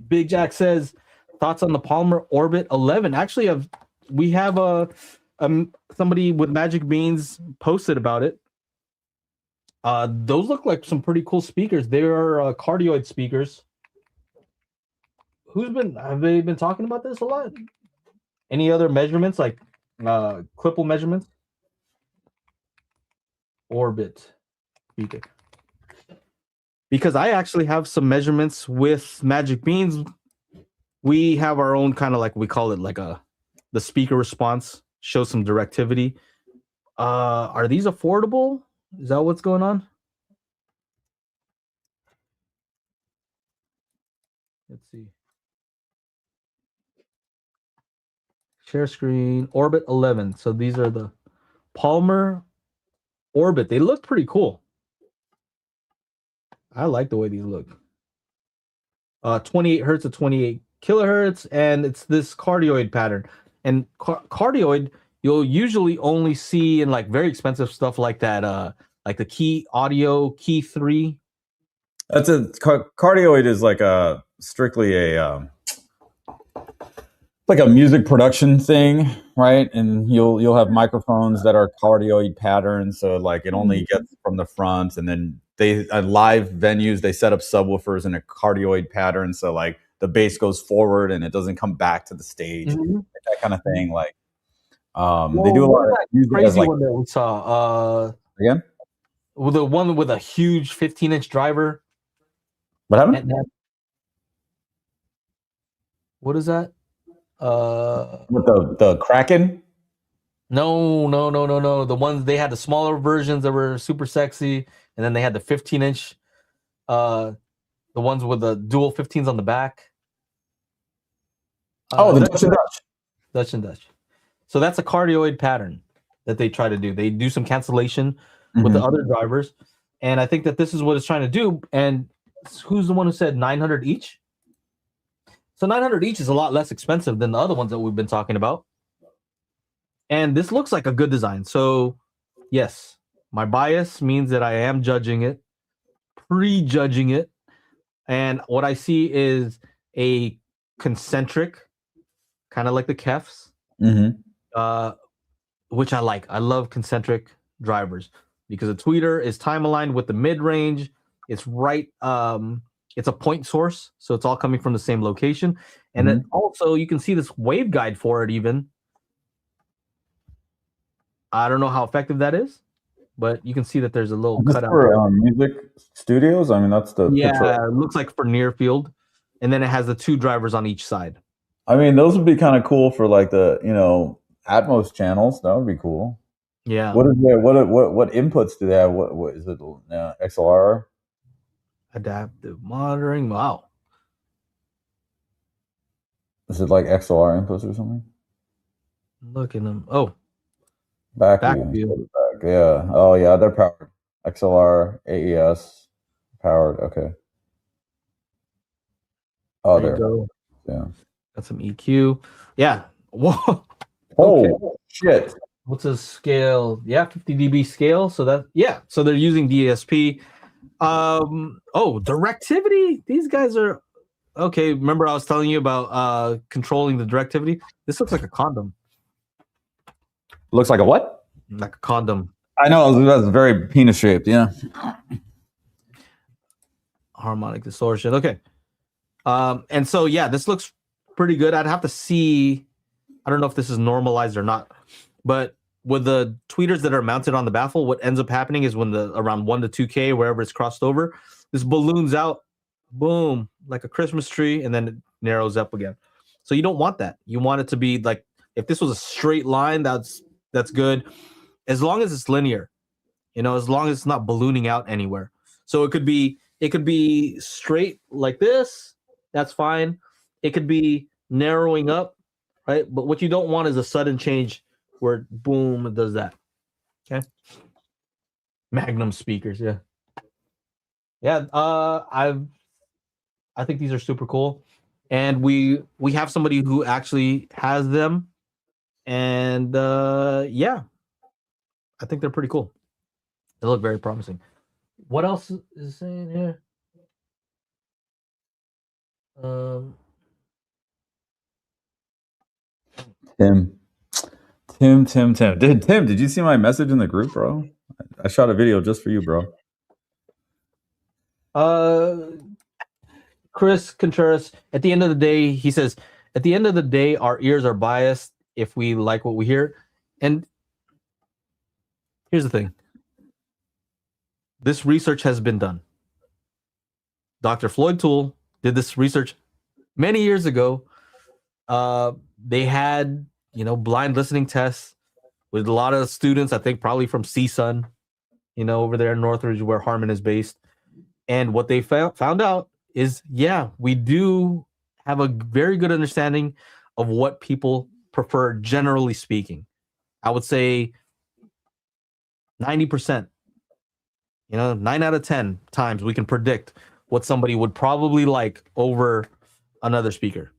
Big Jack says, thoughts on the Palmer Orbit 11. Actually, we have somebody with Magic Beans posted about it. Those look like some pretty cool speakers. They are cardioid speakers. Have they been talking about this a lot? Any other measurements, like Klippel measurements? Orbit speaker. Because I actually have some measurements with Magic Beans. We have our own kind of, like, we call it like the speaker response, show some directivity. Are these affordable? Is that what's going on? Let's see. Share screen, Orbit 11. So these are the Palmer Orbit. They look pretty cool. I like the way these look. 28 hertz to 28 kilohertz, and it's this cardioid pattern. And cardioid, you'll usually only see in like very expensive stuff like that, like the Key Audio Key 3. That's cardioid is like strictly a like a music production thing, right? And you'll have microphones that are cardioid patterns, so like it only gets from the front, and then live venues, they set up subwoofers in a cardioid pattern, so like the bass goes forward and it doesn't come back to the stage, that kind of thing. Like they do a lot of crazy one that we saw. Again, with the one with a huge 15-inch driver. What happened? What is that? With the Kraken? No. The ones, they had the smaller versions that were super sexy, and then they had the 15-inch, the ones with the dual 15s on the back. The Dutch and Dutch. Dutch and Dutch. So that's a cardioid pattern that they try to do. They do some cancellation with the other drivers, and I think that this is what it's trying to do. And who's the one who said 900 each? So 900 each is a lot less expensive than the other ones that we've been talking about. And this looks like a good design. So yes, my bias means that I am judging it, prejudging it. And what I see is a concentric, kind of like the Kefs, which I like. I love concentric drivers because the tweeter is time aligned with the mid-range. It's right. It's a point source, so it's all coming from the same location. And then also you can see this waveguide for it even. I don't know how effective that is, but you can see that there's a little cutout for music studios. I mean, that's the picture. It looks like for near field, and then it has the two drivers on each side. I mean, those would be kind of cool for like the Atmos channels. That would be cool. Yeah. What is there? What inputs do they have? What is it? XLR? Adaptive monitoring. Wow. Is it like XLR inputs or something? Look at them. Oh. Back view. Yeah. Oh yeah, they're powered. XLR, AES, powered. Okay. Oh, there. Go. Yeah. Got some EQ. Yeah. Whoa. Okay. Oh shit. What's a scale? Yeah, 50 dB scale. So so they're using DSP. Directivity. These guys are okay. Remember I was telling you about controlling the directivity? This looks like a condom. Looks like a what? Like a condom. I know, that's very penis shaped, yeah. Harmonic distortion. Okay. And so this looks pretty good. I'd have to see. I don't know if this is normalized or not, but with the tweeters that are mounted on the baffle, what ends up happening is when around 1 to 2K, wherever it's crossed over, this balloons out, boom, like a Christmas tree, and then it narrows up again. So you don't want that. You want it to be like If this was a straight line, that's good. As long as it's linear, as long as it's not ballooning out anywhere. So it could be straight like this. That's fine. It could be narrowing up, right? But what you don't want is a sudden change where boom, it does that. Okay. Magnum speakers, yeah. Yeah, I think these are super cool. And we have somebody who actually has them. And yeah, I think they're pretty cool. They look very promising. What else is saying here? Tim. Did you see my message in the group, bro? I shot a video just for you, bro. Chris Contreras, at the end of the day, he says, at the end of the day, our ears are biased if we like what we hear. And here's the thing. This research has been done. Dr. Floyd Toole did this research many years ago. They had, blind listening tests with a lot of students, I think probably from CSUN, over there in Northridge where Harmon is based. And what they found out is, yeah, we do have a very good understanding of what people prefer, generally speaking. I would say 90%, 9 out of 10 times we can predict what somebody would probably like over another speaker.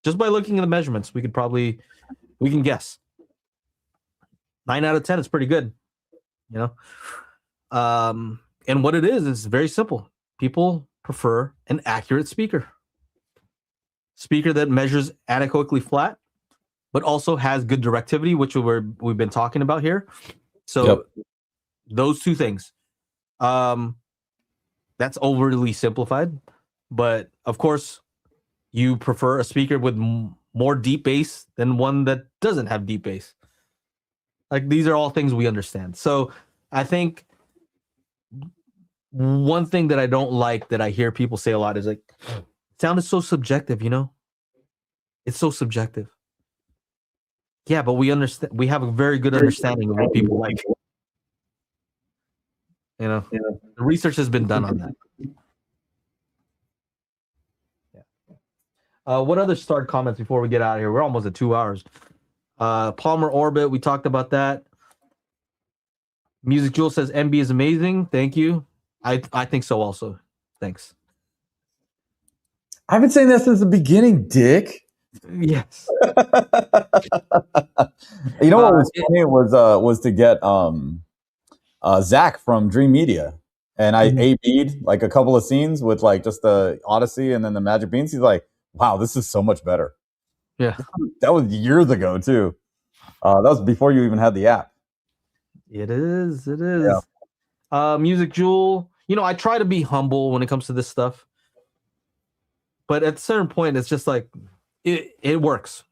Just by looking at the measurements, we can guess. 9 out of 10 is pretty good, and what it is very simple. People prefer an accurate speaker that measures adequately flat, but also has good directivity, which we've been talking about here. So those two things. That's overly simplified, but of course, you prefer a speaker with more deep bass than one that doesn't have deep bass. Like, these are all things we understand. So I think one thing that I don't like that I hear people say a lot is like, sound is so subjective, It's so subjective. Yeah, but we understand. We have a very good understanding of what people like. The research has been done on that. Yeah. What other start comments before we get out of here? We're almost at 2 hours. Palmer Orbit, we talked about that. Music Jewel says MB is amazing. Thank you. I think so also. Thanks. I've been saying that since the beginning, Dick. Yes. You know what was funny was to get Zach from Dream Media, and I A/B'd like a couple of scenes with like just the Odyssey and then the Magic Beans. He's like, "Wow, this is so much better." Yeah, that was years ago too. That was before you even had the app. It is. Yeah. Music Jewel. I try to be humble when it comes to this stuff, but at a certain point, it's just like it works.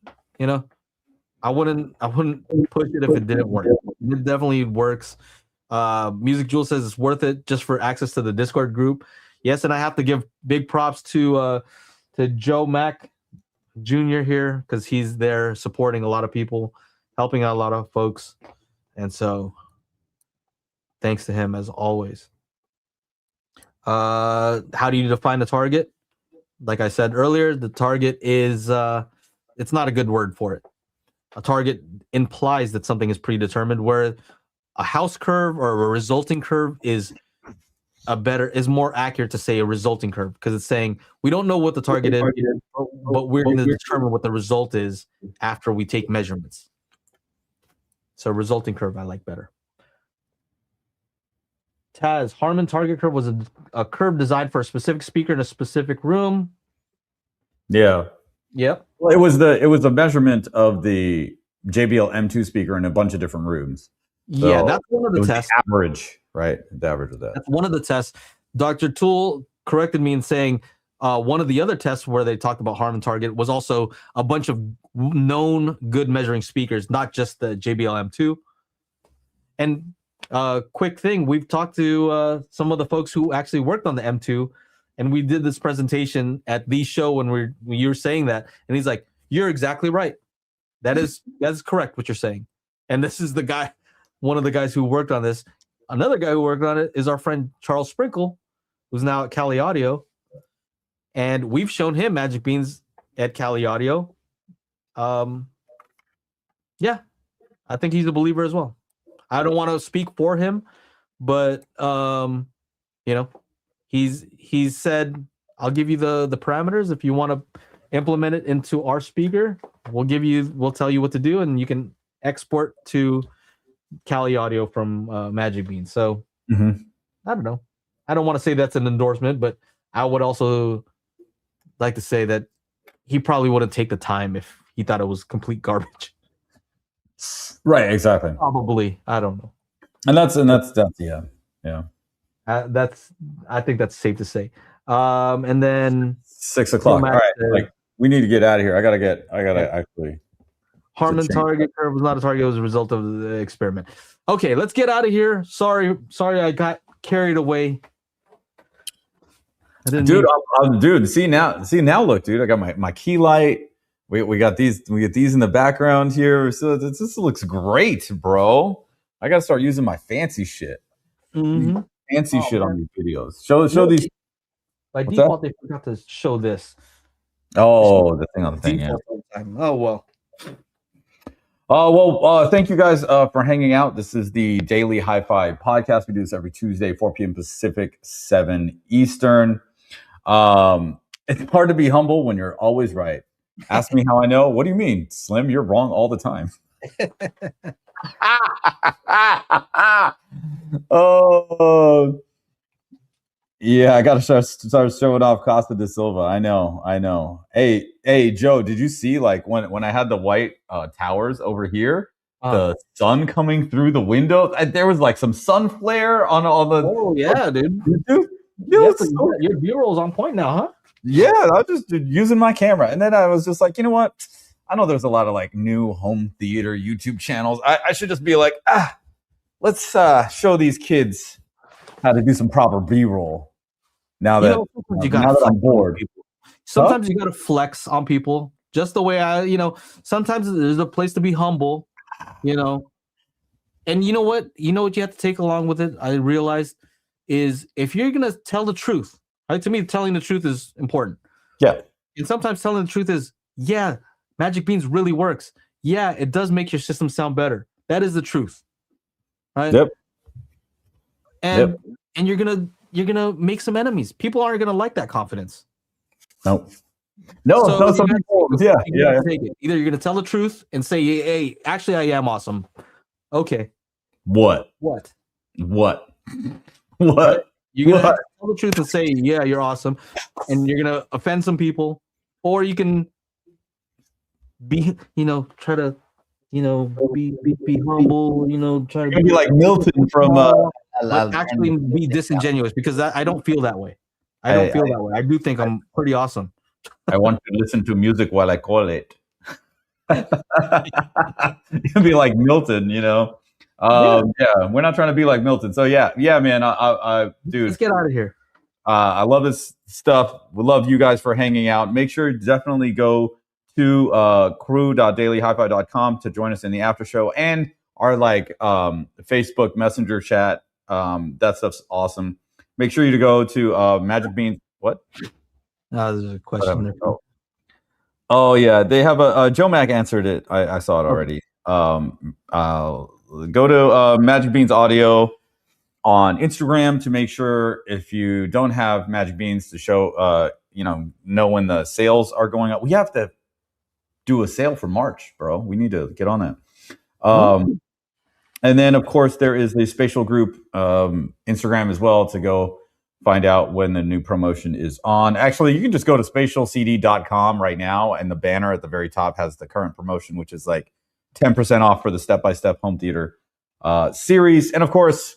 I wouldn't push it if it didn't work. It definitely works. Music Jewel says it's worth it just for access to the Discord group. Yes, and I have to give big props to Joe Mack Jr. here, because he's there supporting a lot of people, helping out a lot of folks, and so thanks to him as always. How do you define the target? Like I said earlier, the target is it's not a good word for it. A target implies that something is predetermined, where a house curve or a resulting curve is more accurate to say a resulting curve, because it's saying we don't know what the target is, but we're going to determine what the result is after we take measurements. So resulting curve I like better. Taz, Harman target curve was a curve designed for a specific speaker in a specific room. Yeah. Yep. Well, it was the measurement of the JBL M2 speaker in a bunch of different rooms. So yeah, that's one of the tests. The average, right? The average of that. That's one of the tests. Dr. Toole corrected me in saying one of the other tests where they talked about Harman target was also a bunch of known good measuring speakers, not just the JBL M2. And quick thing, we've talked to some of the folks who actually worked on the M2, and we did this presentation at the show when you were saying that, and he's like, "You're exactly right. That's correct what you're saying. And this is the guy, one of the guys who worked on this. Another guy who worked on it is our friend Charles Sprinkle, who's now at Cali Audio. And we've shown him Magic Beans at Cali Audio. Yeah, I think he's a believer as well. I don't want to speak for him, but he's said, I'll give you the parameters. If you want to implement it into our speaker, we'll tell you what to do, and you can export to Cali Audio from Magic Beans. So I don't know. I don't want to say that's an endorsement, but I would also like to say that he probably wouldn't take the time if he thought it was complete garbage. Right, exactly. Probably, I don't know. And that's yeah. I think that's safe to say. And then 6 o'clock. All right, like we need to get out of here. I gotta actually. Harman target curve was not a target; it was a result of the experiment. Okay, let's get out of here. Sorry, I got carried away. Dude, see now, look, dude, I got my key light. We got these in the background here. So this looks great, bro. I gotta start using my fancy shit. Fancy shit on these videos. Show these. By default, they forgot to show this. Oh, the thing on the thing. Yeah. Oh well. Thank you guys for hanging out. This is the Daily HiFi podcast. We do this every Tuesday, 4 p.m. Pacific, 7 Eastern. It's hard to be humble when you're always right. Ask me how I know. What do you mean, Slim? You're wrong all the time. Oh, yeah. I gotta start showing off Costa de Silva. I know. Hey, Joe. Did you see like when I had the white towers over here, the sun coming through the window? There was like some sun flare on all the. Oh yeah, dude. Your B-roll's on point now, huh? Yeah, I was just using my camera, and then I was just like, you know what? I know there's a lot of like new home theater YouTube channels. I should just be like, let's show these kids how to do some proper B-roll. Now that I'm bored. Sometimes you got to flex on people, just the way sometimes there's a place to be humble, and you know what you have to take along with it. I realized is if you're going to tell the truth, right? To me, telling the truth is important. Yeah. And sometimes telling the truth is, yeah, Magic Beans really works. Yeah, it does make your system sound better. That is the truth. Right? Yep. And you're gonna make some enemies. People aren't gonna like that confidence. No. Some people, yeah. Take it. Either you're gonna tell the truth and say, hey, actually I am awesome. Okay. What? You're gonna tell the truth and say, yeah, you're awesome, and you're gonna offend some people, or you can be, try to, be humble, try to be like Milton from actually be disingenuous, because I don't feel that way. I do think I'm pretty awesome. I want to listen to music while I call it. You'll be like Milton, Yeah, we're not trying to be like Milton. So yeah, man. Dude, let's get out of here. I love this stuff. We love you guys for hanging out. Make sure to definitely go to crew.dailyhifi.com to join us in the after show and our Facebook Messenger chat. That stuff's awesome. Make sure you to go to Magic Beans. What? There's a question there. Oh yeah, they have a Joe Mac answered it. I saw it already. Go to Magic Beans Audio on Instagram to make sure if you don't have Magic Beans to show, know when the sales are going up. We have to do a sale for March, bro. We need to get on that. And then, of course, there is the Spatial Group Instagram as well to go find out when the new promotion is on. Actually, you can just go to spatialcd.com right now, and the banner at the very top has the current promotion, which is like 10% off for the step-by-step home theater series. And of course,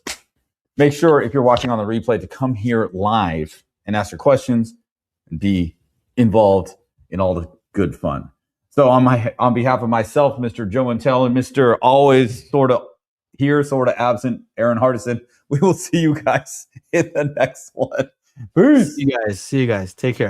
make sure if you're watching on the replay to come here live and ask your questions and be involved in all the good fun. So on behalf of myself, Mr. Joe Intel, and Mr. always sort of here, sort of absent, Aaron Hardison, we will see you guys in the next one. Peace. See you guys. Take care.